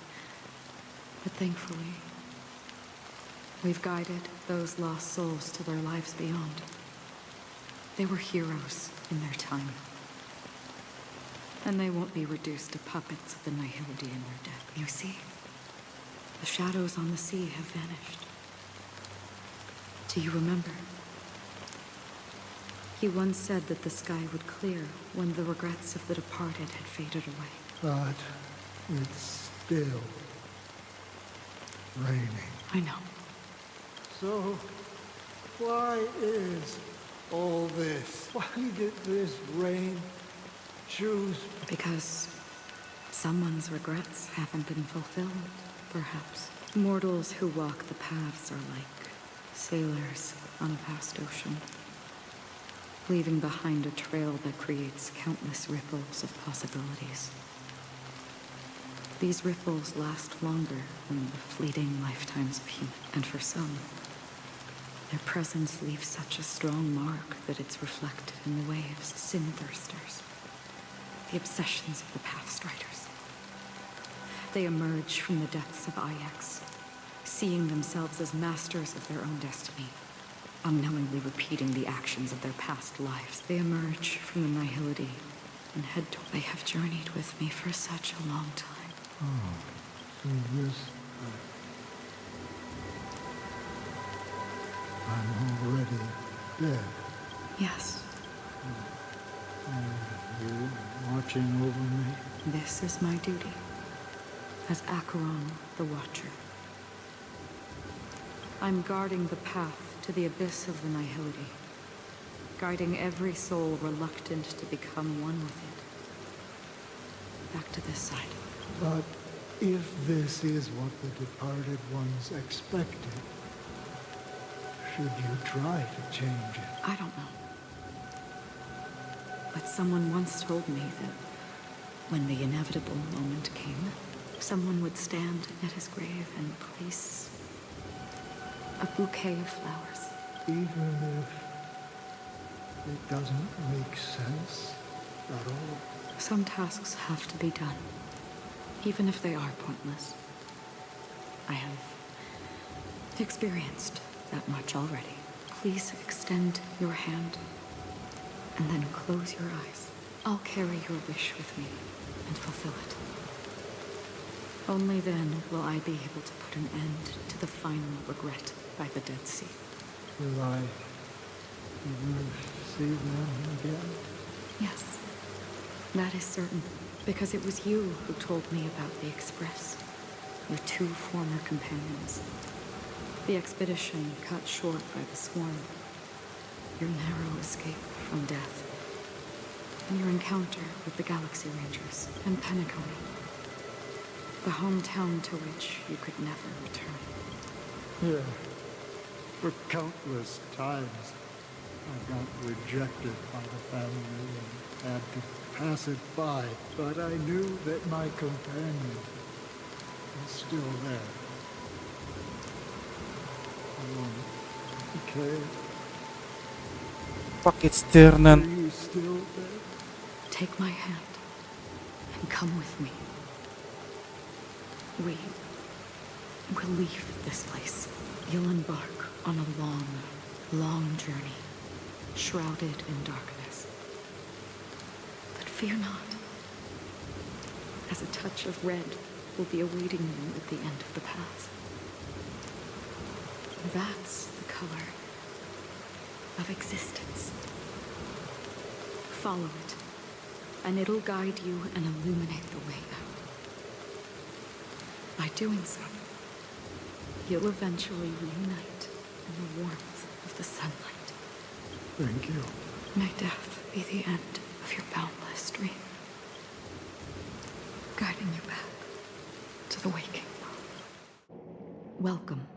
But thankfully, we've guided those lost souls to their lives beyond. They were heroes in their time. And they won't be reduced to puppets of the Nihility in their death. You see, the shadows on the sea have vanished. Do you remember? He once said that the sky would clear when the regrets of the departed had faded away. But it's still raining. I know. So, why is all this? Why did this rain choose? Because someone's regrets haven't been fulfilled, perhaps. Mortals who walk the paths are like sailors on a vast ocean, leaving behind a trail that creates countless ripples of possibilities. These ripples last longer than the fleeting lifetimes of humans, and for some, their presence leaves such a strong mark that it's reflected in the waves. Sin-thirsters, the obsessions of the Pathstriders. They emerge from the depths of Ix, seeing themselves as masters of their own destiny, unknowingly repeating the actions of their past lives. They emerge from the Nihility and head toward. They have journeyed with me for such a long time. Oh, so this... I'm already dead. Yes. Are you watching over me? This is my duty as Acheron the Watcher. I'm guarding the path to the abyss of the Nihility, guiding every soul reluctant to become one with it. Back to this side. But if this is what the departed ones expected, should you try to change it? I don't know. But someone once told me that when the inevitable moment came, someone would stand at his grave and place a bouquet of flowers. Even if it doesn't make sense at all? Some tasks have to be done, even if they are pointless. I have experienced that much already. Please extend your hand and then close your eyes. I'll carry your wish with me and fulfill it. Only then will I be able to put an end to the final regret by the Dead Sea. Will I ever see them again? Yes, that is certain, because it was you who told me about the Express, your two former companions. The expedition cut short by the swarm, your narrow escape from death, and your encounter with the Galaxy Rangers and Penacony, the hometown to which you could never return. Yeah. For countless times, I got rejected by the family and had to pass it by, but I knew that my companion was still there. Okay. Fuck, it's Tiernan. Are you still there? Take my hand and come with me. We will leave this place. You'll embark on a long, long journey, shrouded in darkness. But fear not, as a touch of red will be awaiting you at the end of the path. That's the color of existence. Follow it, and it'll guide you and illuminate the way out. By doing so, you'll eventually reunite in the warmth of the sunlight. Thank you. May death be the end of your boundless dream, guiding you back to the waking world. Welcome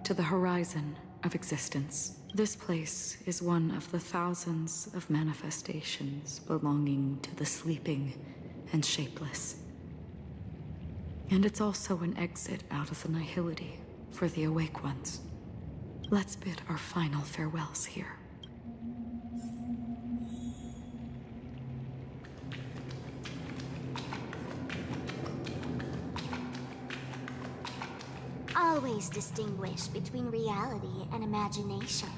to the horizon of existence. This place is one of the thousands of manifestations belonging to the sleeping and shapeless. And it's also an exit out of the nihility for the awake ones. Let's bid our final farewells here. Always distinguish between reality and imagination.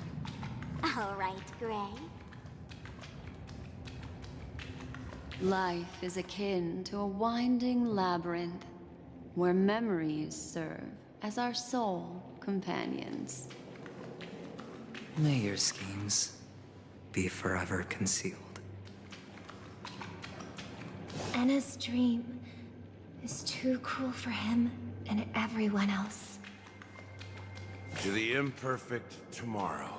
All right, Gray. Life is akin to a winding labyrinth where memories serve as our sole companions. May your schemes be forever concealed. Anna's dream is too cruel for him and everyone else. To the imperfect tomorrow.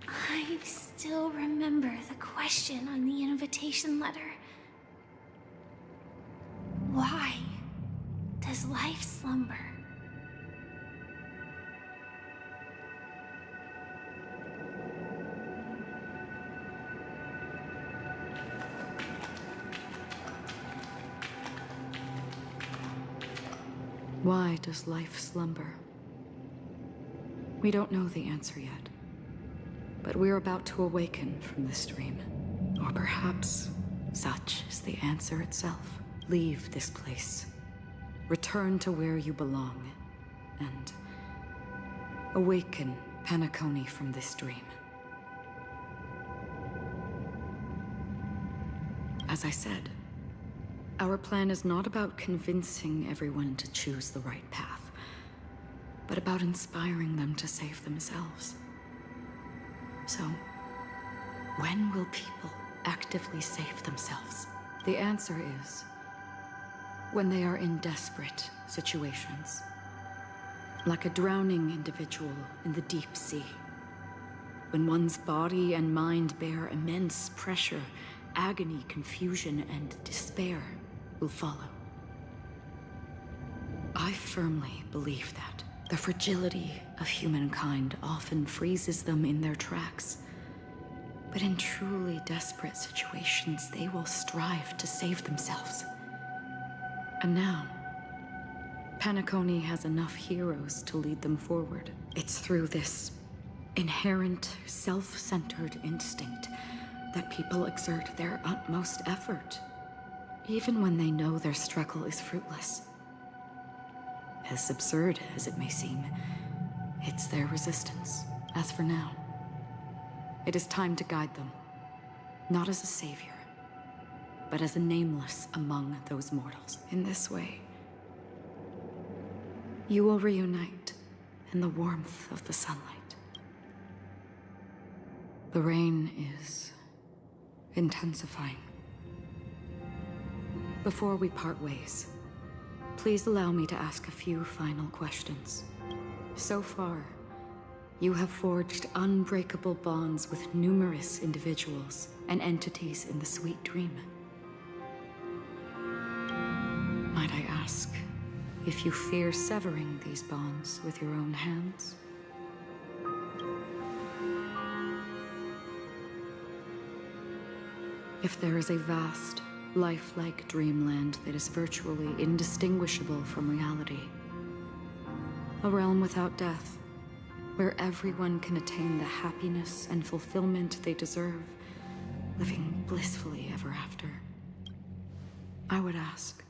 I still remember the question on the invitation letter. Why does life slumber? Why does life slumber? We don't know the answer yet, but we're about to awaken from this dream. Or perhaps such is the answer itself. Leave this place. Return to where you belong, and awaken Penacony from this dream. As I said, our plan is not about convincing everyone to choose the right path, but about inspiring them to save themselves. So, when will people actively save themselves? The answer is when they are in desperate situations. Like a drowning individual in the deep sea. When one's body and mind bear immense pressure, agony, confusion, and despair will follow. I firmly believe that the fragility of humankind often freezes them in their tracks. But in truly desperate situations, they will strive to save themselves. And now, Penacony has enough heroes to lead them forward. It's through this inherent, self-centered instinct that people exert their utmost effort, even when they know their struggle is fruitless. As absurd as it may seem, it's their resistance. As for now, it is time to guide them, not as a savior, but as a nameless among those mortals. In this way, you will reunite in the warmth of the sunlight. The rain is intensifying. Before we part ways, please allow me to ask a few final questions. So far, you have forged unbreakable bonds with numerous individuals and entities in the sweet dream. Might I ask if you fear severing these bonds with your own hands? If there is a vast, lifelike dreamland that is virtually indistinguishable from reality, a realm without death, where everyone can attain the happiness and fulfillment they deserve, living blissfully ever after, I would ask,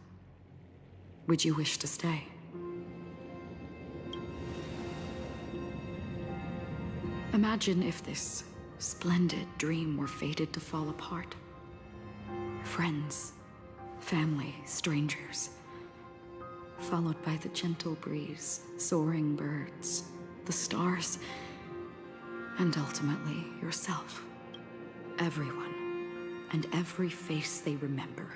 would you wish to stay? Imagine if this splendid dream were fated to fall apart. Friends, family, strangers, followed by the gentle breeze, soaring birds, the stars, and ultimately yourself. Everyone, and every face they remember.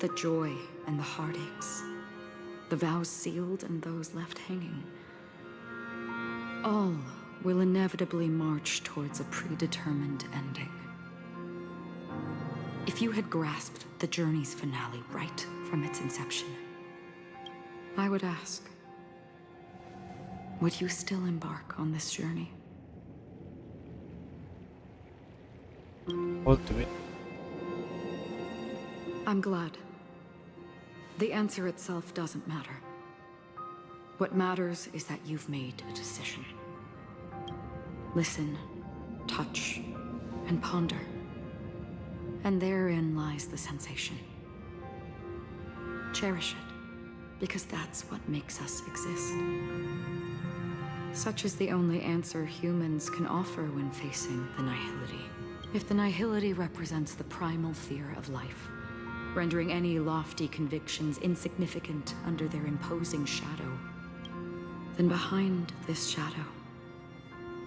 The joy and the heartaches, the vows sealed and those left hanging. All will inevitably march towards a predetermined ending. If you had grasped the journey's finale right from its inception, I would ask, would you still embark on this journey? I'll do it. I'm glad. The answer itself doesn't matter. What matters is that you've made a decision. Listen, touch, and ponder. And therein lies the sensation. Cherish it, because that's what makes us exist. Such is the only answer humans can offer when facing the nihility. If the nihility represents the primal fear of life, rendering any lofty convictions insignificant under their imposing shadow, then behind this shadow,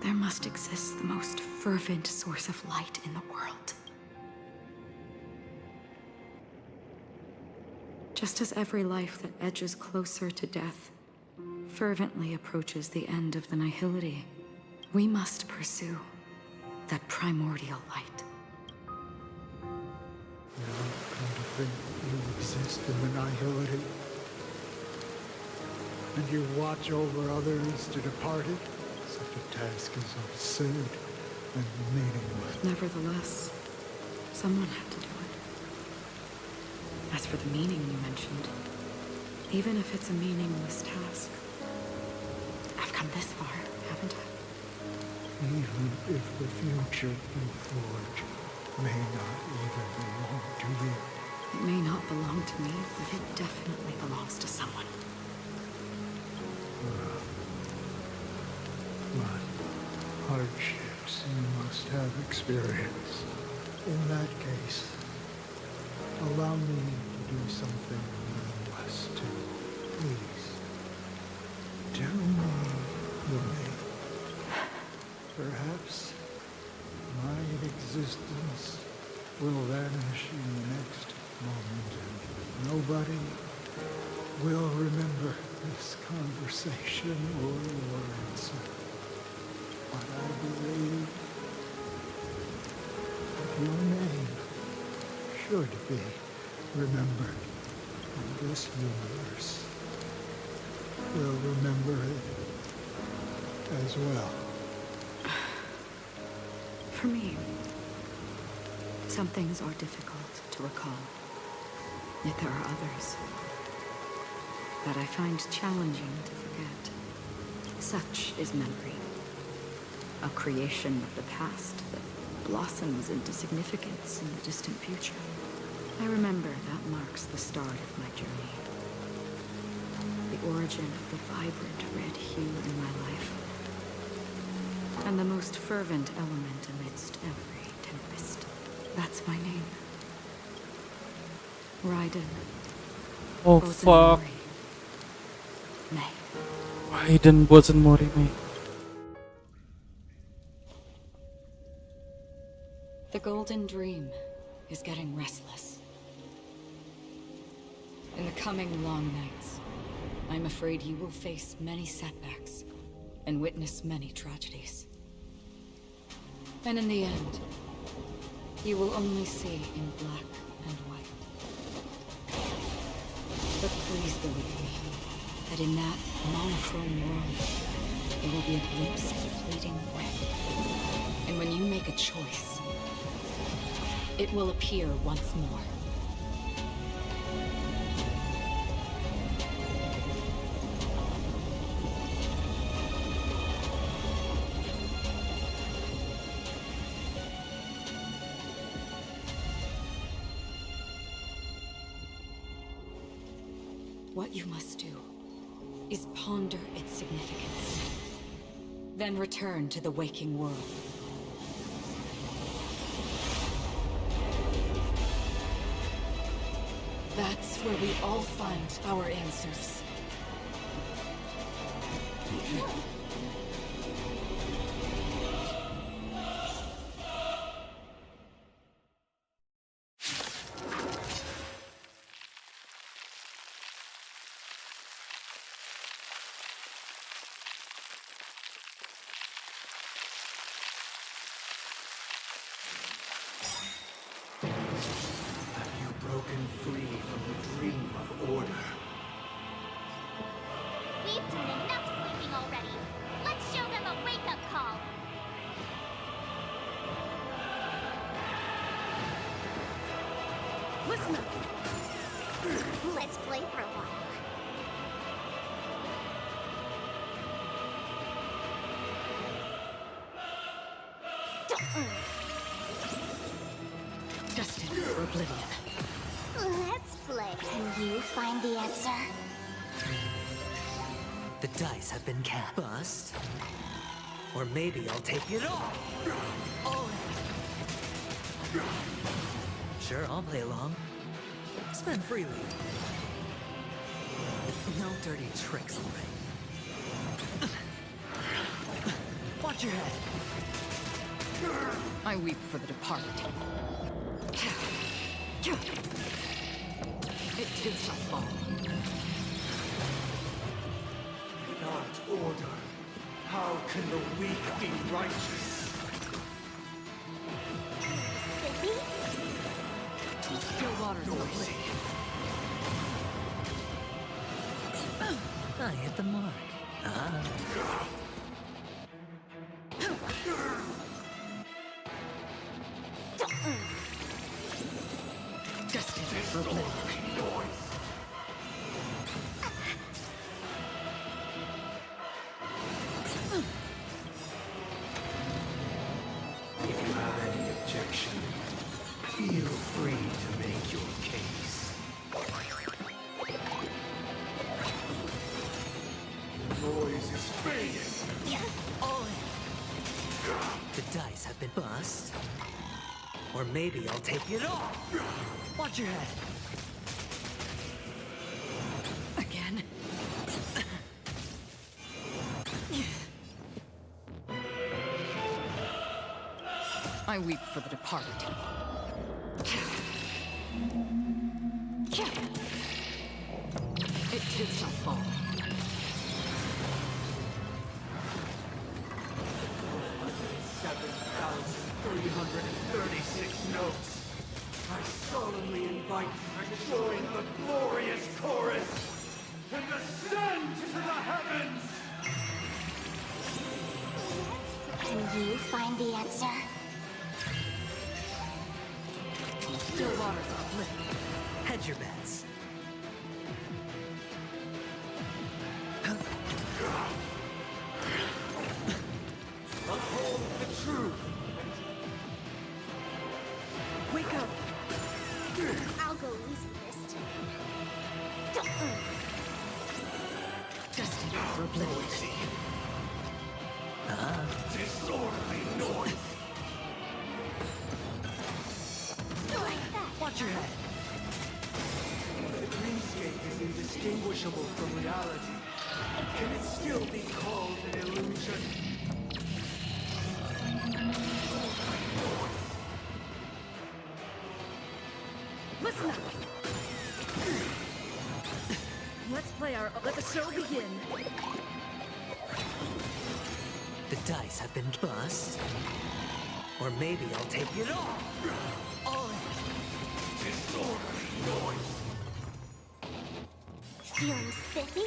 there must exist the most fervent source of light in the world. Just as every life that edges closer to death fervently approaches the end of the nihility, we must pursue that primordial light. You're not going to think you exist in the nihility, and you watch over others to depart it. Such a task is absurd and meaningless. Nevertheless, someone had to do it. As for the meaning you mentioned, even if it's a meaningless task, I've come this far, haven't I? Even if the future you forge may not even belong to you. It may not belong to me, but it definitely belongs to someone. But hardships you must have experienced. In that case, allow me to do something meaningless too. Please, tell me the name. Perhaps my existence will vanish in the next moment, and nobody will remember this conversation or your answer. But I believe that your name should be remembered, and this universe will remember it as well. For me, some things are difficult to recall, yet there are others that I find challenging to forget. Such is memory, a creation of the past that blossoms into significance in the distant future. I remember that marks the start of my journey, the origin of the vibrant red hue in my life, and the most fervent element amidst every tempest. That's my name. Raiden. Oh fuck. May. Raiden wasn't Morime. The Golden Dream is getting restless. In the coming long nights, I'm afraid you will face many setbacks and witness many tragedies. And in the end, you will only see in black and white. But please believe me, that in that monochrome world, there will be a glimpse of fleeting red. And when you make a choice, it will appear once more. What you must do is ponder its significance, then return to the waking world. That's where we all find our answers. Broken free from the dream of order. We've done enough sleeping already. Let's show them a wake-up call. Listen up. Let's play for a while. Destined for oblivion. Let's play. Can you find the answer? The dice have been cast. Bust. Or maybe I'll take it all. Sure, I'll play along. Spend freely. No dirty tricks, all right. Watch your head. I weep for the departed. It too shall fall. Without order, how can the weak be righteous? Still waters Noisy. I hit the mark. Destined for oblivion. If you have any objection, feel free to make your case. The noise is fading. The dice have been bust. Or maybe I'll take it all. Watch your head. Again? I weep for the departed. It too shall fall. 7,336 notes. I solemnly invite you to join the glorious chorus and ascend to the heavens! Can you find the answer? Still waters are oblivion. Hedge your bets. Uphold the truth! Wake up! I'll go easy this time. Destined for oblivion. Disorderly noise! Watch your head. The dreamscape is indistinguishable from reality. Can it still be called an illusion? Listen up. Let's play our... Let the show begin. The dice have been bust. Or maybe I'll take it all. All in. Disorderly noise. Feeling spiffy?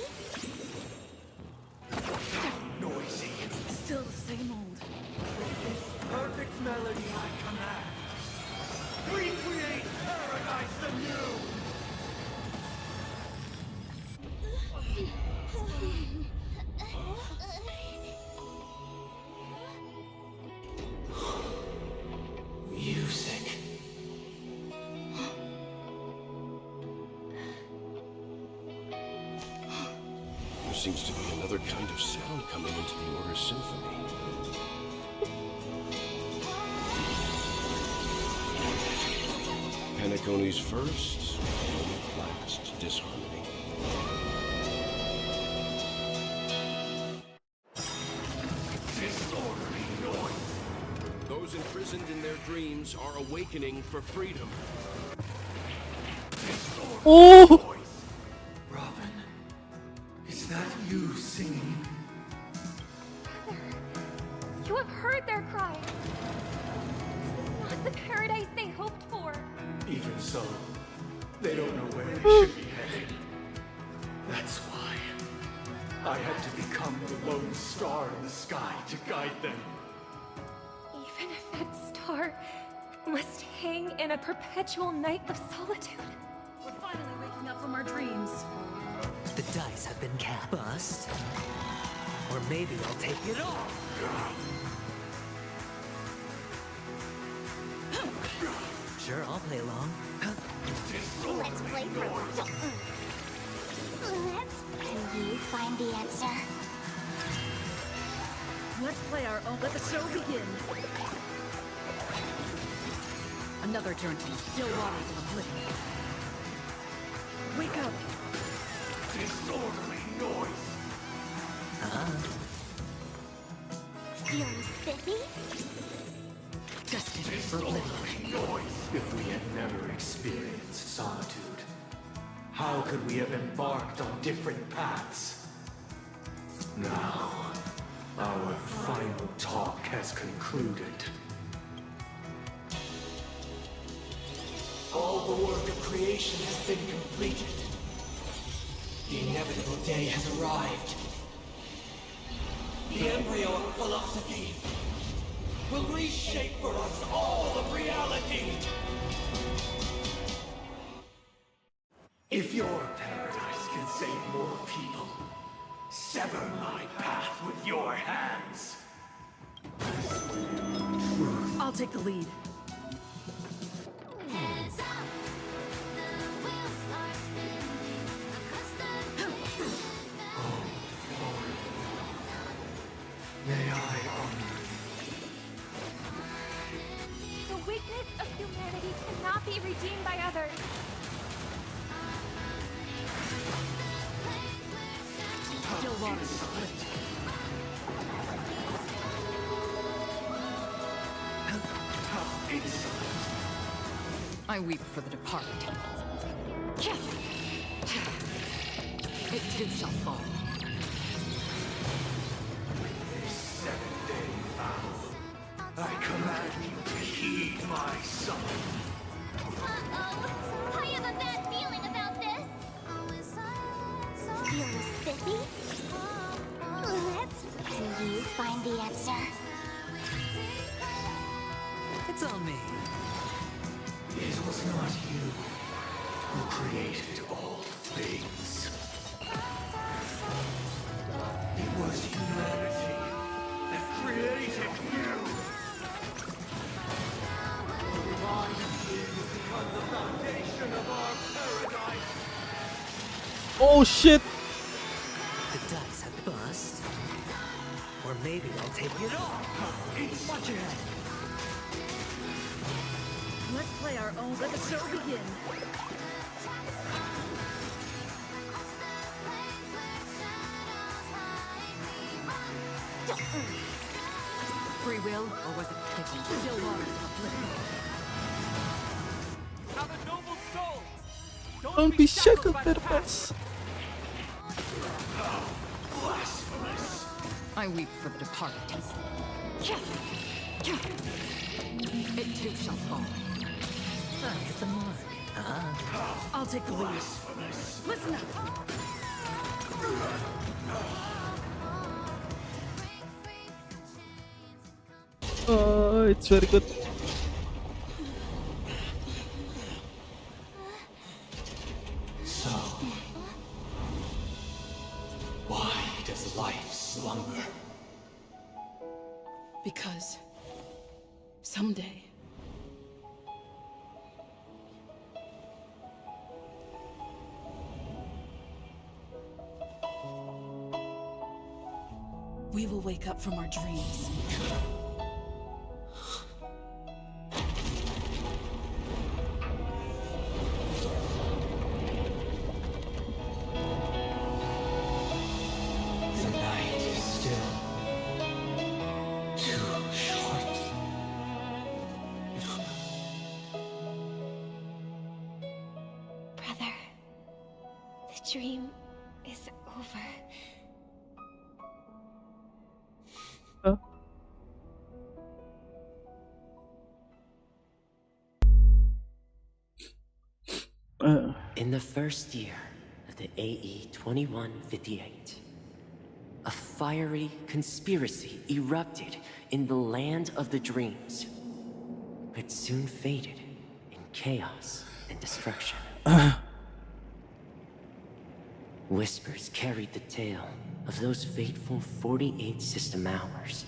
Noisy. Still the same old. This perfect melody I command. Recreate paradise anew. Music. There seems to be another kind of sound coming into the Order's symphony. Penacony's first and last disharmony. Disorderly noise. Those imprisoned in their dreams are awakening for freedom. Oh! Robin, is that you singing? You have heard their cries. This is not the paradise they hoped for. Even so, they don't know where they should be heading. That's why I had to become the lone star in the sky to guide them. Even if that star must hang in a perpetual night of solitude. We're finally waking up from our dreams. The dice have been bust. Or maybe I'll take it all. Sure, I'll play along. Let's play for Can you find the answer? Let's play our own. Let the show begin. Another journey to still waters of oblivion. Wake up. Disorderly noise. Feeling spiffy? Destined for Disorderly oblivion. noise. If we had never experienced solitude, how could we have embarked on different paths? Now, our final talk has concluded. All the work of creation has been completed. The inevitable day has arrived. The embryo of philosophy will reshape for us all of reality. If your paradise can save more people, sever my path with your hands. I'll take the lead. May I honor The weakness of humanity cannot be redeemed by others. Still waters of oblivion. I weep for the departed. It too shall fall. seventh-day vow. I command you to heed my summon. Uh-oh. I have a bad feeling about this. Feeling spiffy? Can you find the answer? It's on me. It was not you who created all things. It was humanity that created you. The divine being has become the foundation of our paradise. Oh shit! The dice have bust. Or maybe I'll take it all. Watch your head. Let's play our own. Let the show begin. Free will, or was it fiction? Still waters of oblivion. How the noble soul Don't be shackled by the past. I weep for the departed. It too shall fall. That's the mark. I'll take the lead. Listen up. Oh, it's very good. So, why does life slumber? Because someday we will wake up from our dreams. The night is still too short. Brother, the dream is over. In the first year of the AE 2158, a fiery conspiracy erupted in the land of the dreams, but soon faded in chaos and destruction. Whispers carried the tale of those fateful 48 system hours,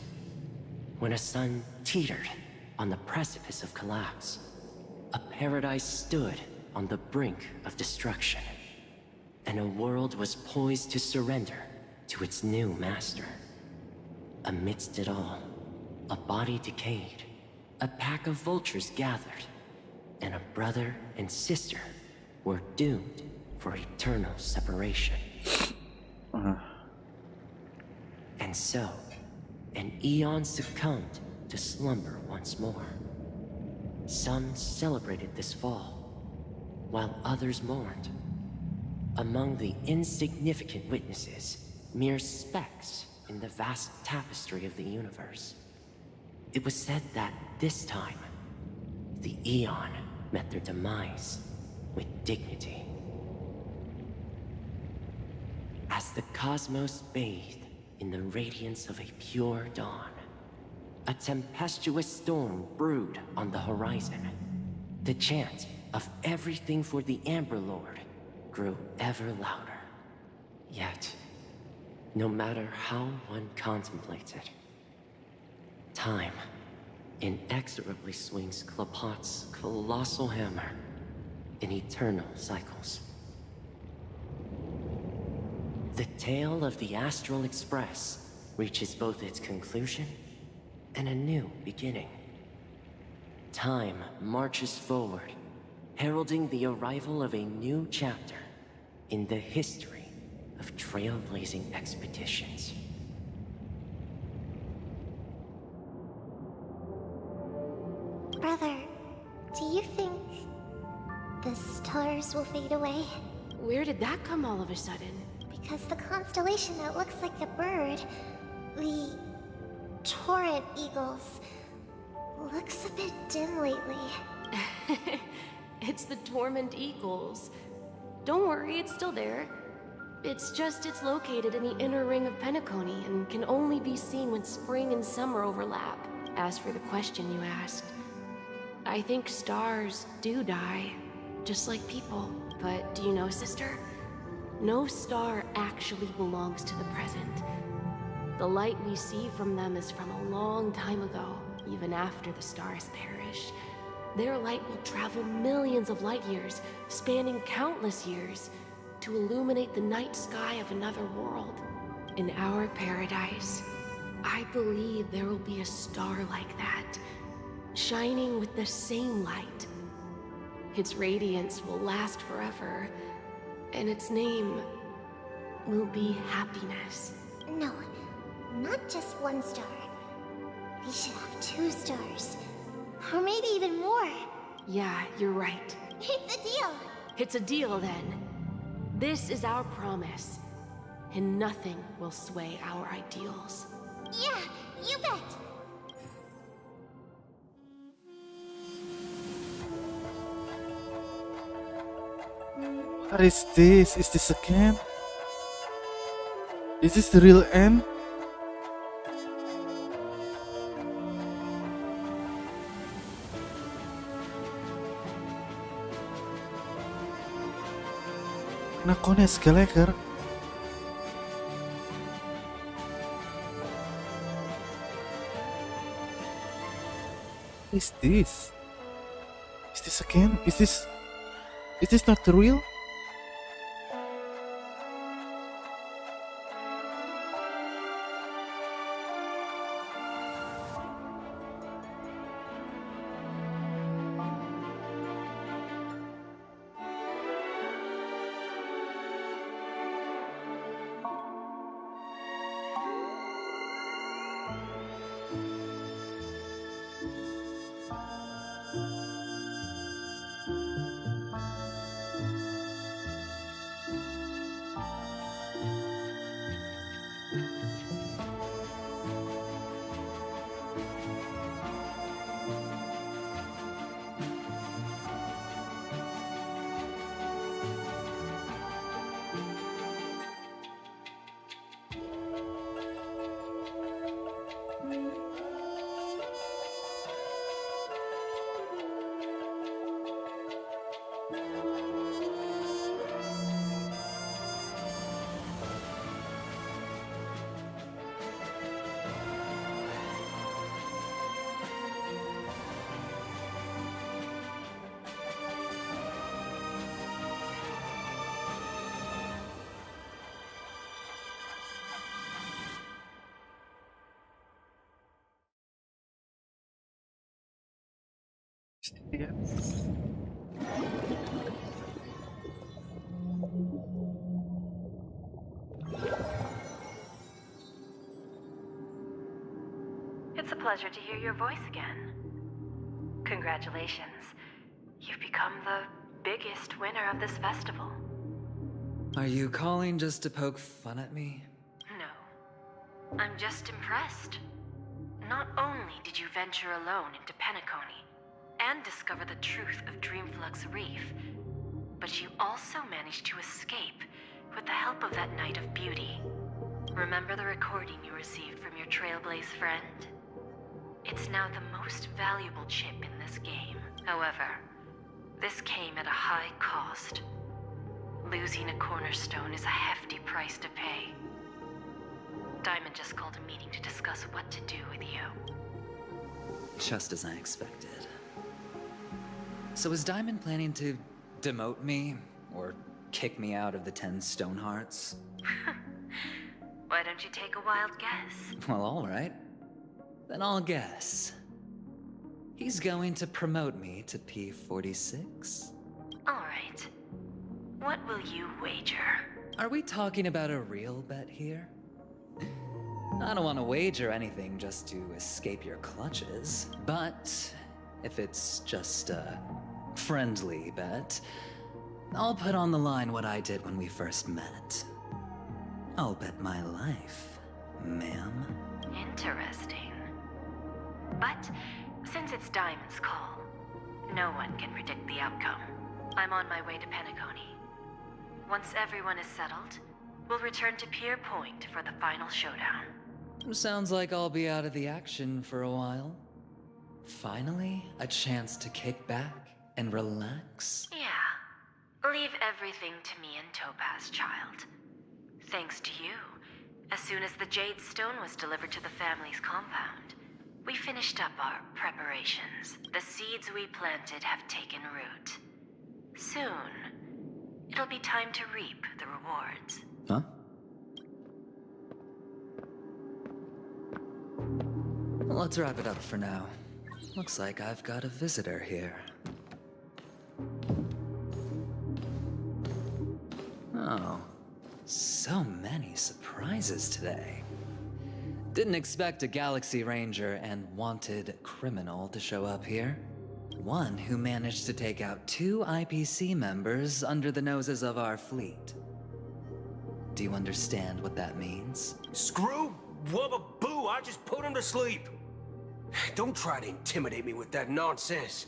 when a sun teetered on the precipice of collapse. A paradise stood on the brink of destruction, and a world was poised to surrender to its new master. Amidst it all, a body decayed, a pack of vultures gathered, and a brother and sister were doomed for eternal separation. And so, an eon succumbed to slumber once more. Some celebrated this fall, while others mourned. Among the insignificant witnesses, mere specks in the vast tapestry of the universe. It was said that this time, the Eon met their demise with dignity. As the cosmos bathed in the radiance of a pure dawn, a tempestuous storm brewed on the horizon. The chant of everything for the Amber Lord grew ever louder. Yet, no matter how one contemplated, time inexorably swings Klapot's colossal hammer in eternal cycles. The tale of the Astral Express reaches both its conclusion and a new beginning. Time marches forward, heralding the arrival of a new chapter in the history of trailblazing expeditions. Brother, do you think the stars will fade away? Where did that come all of a sudden? Because the constellation that looks like a bird, the Torrent Eagles, looks a bit dim lately. It's the Torment Eagles. Don't worry, it's still there. It's just it's located in the inner ring of Penacony and can only be seen when spring and summer overlap. As for the question you asked, I think stars do die, just like people. But do you know, sister? No star actually belongs to the present. The light we see from them is from a long time ago, even after the stars perish. Their light will travel millions of light years, spanning countless years, to illuminate the night sky of another world. In our paradise, I believe there will be a star like that, shining with the same light. Its radiance will last forever, and its name will be happiness. No, not just one star. We should have 2 stars. Or maybe even more. Yeah, you're right. It's a deal. It's a deal then. This is our promise, and nothing will sway our ideals. Yeah, you bet. What is this? Is this a scam? Is this the real end? Penacony is lekker. What is this? Is this again? Is this not real? It's a pleasure to hear your voice again. Congratulations. You've become the biggest winner of this festival. Are you calling just to poke fun at me? No. I'm just impressed. Not only did you venture alone into Penacony and discover the truth of Dreamflux Reef, but you also managed to escape with the help of that Knight of Beauty. Remember the recording you received from your Trailblaze friend? It's now the most valuable chip in this game. However, this came at a high cost. Losing a cornerstone is a hefty price to pay. Diamond just called a meeting to discuss what to do with you. Just as I expected. So is Diamond planning to demote me? Or kick me out of the 10 Stonehearts? Why don't you take a wild guess? Well, alright. Then I'll guess. He's going to promote me to P46? Alright. What will you wager? Are we talking about a real bet here? I don't want to wager anything just to escape your clutches, but if it's just a friendly bet, I'll put on the line what I did when we first met. I'll bet my life, ma'am. Interesting. But since it's Diamond's call, no one can predict the outcome. I'm on my way to Penacony. Once everyone is settled, we'll return to Pier Point for the final showdown. Sounds like I'll be out of the action for a while. Finally, a chance to kick back and relax. Yeah. Leave everything to me and Topaz, child. Thanks to you, as soon as the Jade Stone was delivered to the family's compound, we finished up our preparations. The seeds we planted have taken root. Soon, it'll be time to reap the rewards. Huh? Well, let's wrap it up for now. Looks like I've got a visitor here. Oh, so many surprises today. Didn't expect a Galaxy Ranger and wanted criminal to show up here. One who managed to take out 2 IPC members under the noses of our fleet. Do you understand what that means? Screw wubba boo, I just put him to sleep. Don't try to intimidate me with that nonsense.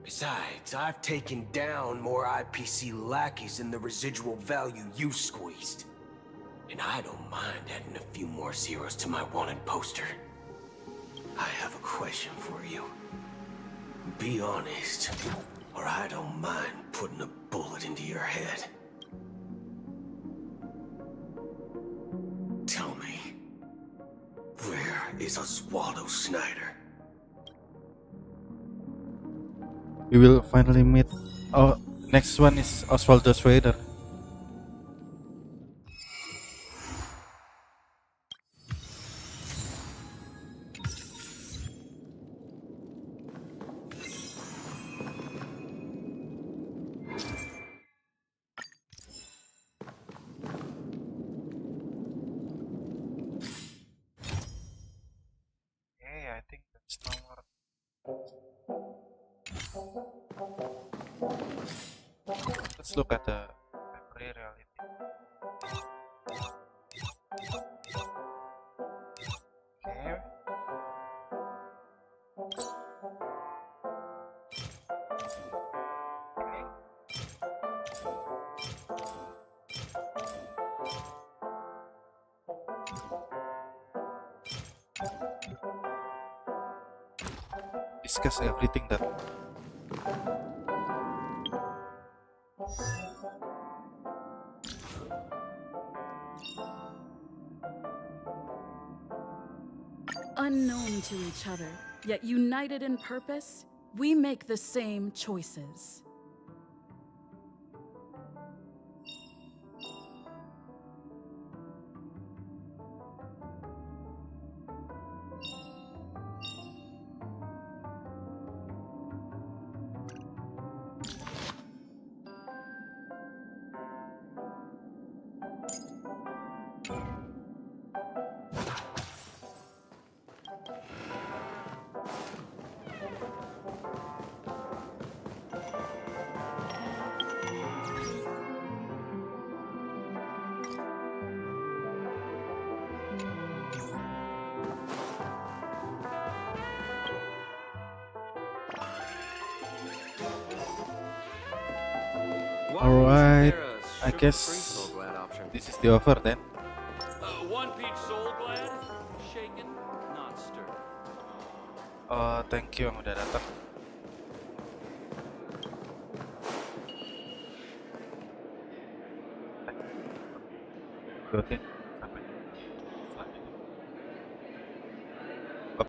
Besides, I've taken down more IPC lackeys than the residual value you squeezed. And I don't mind adding a few more zeros to my wanted poster. I have a question for you. Be honest, or I don't mind putting a bullet into your head. Tell me, where is Oswaldo Snyder? We will finally meet. Oh, next one is Oswaldo Snyder. I think that's nomor. Let's look at the memory reality. Okay. Discuss everything that Unknown to each other, yet united in purpose, we make the same choices. Alright, I guess this is the offer then. One peach soul glad, shaken, not stirred. Oh, thank you yang udah datang. Oke.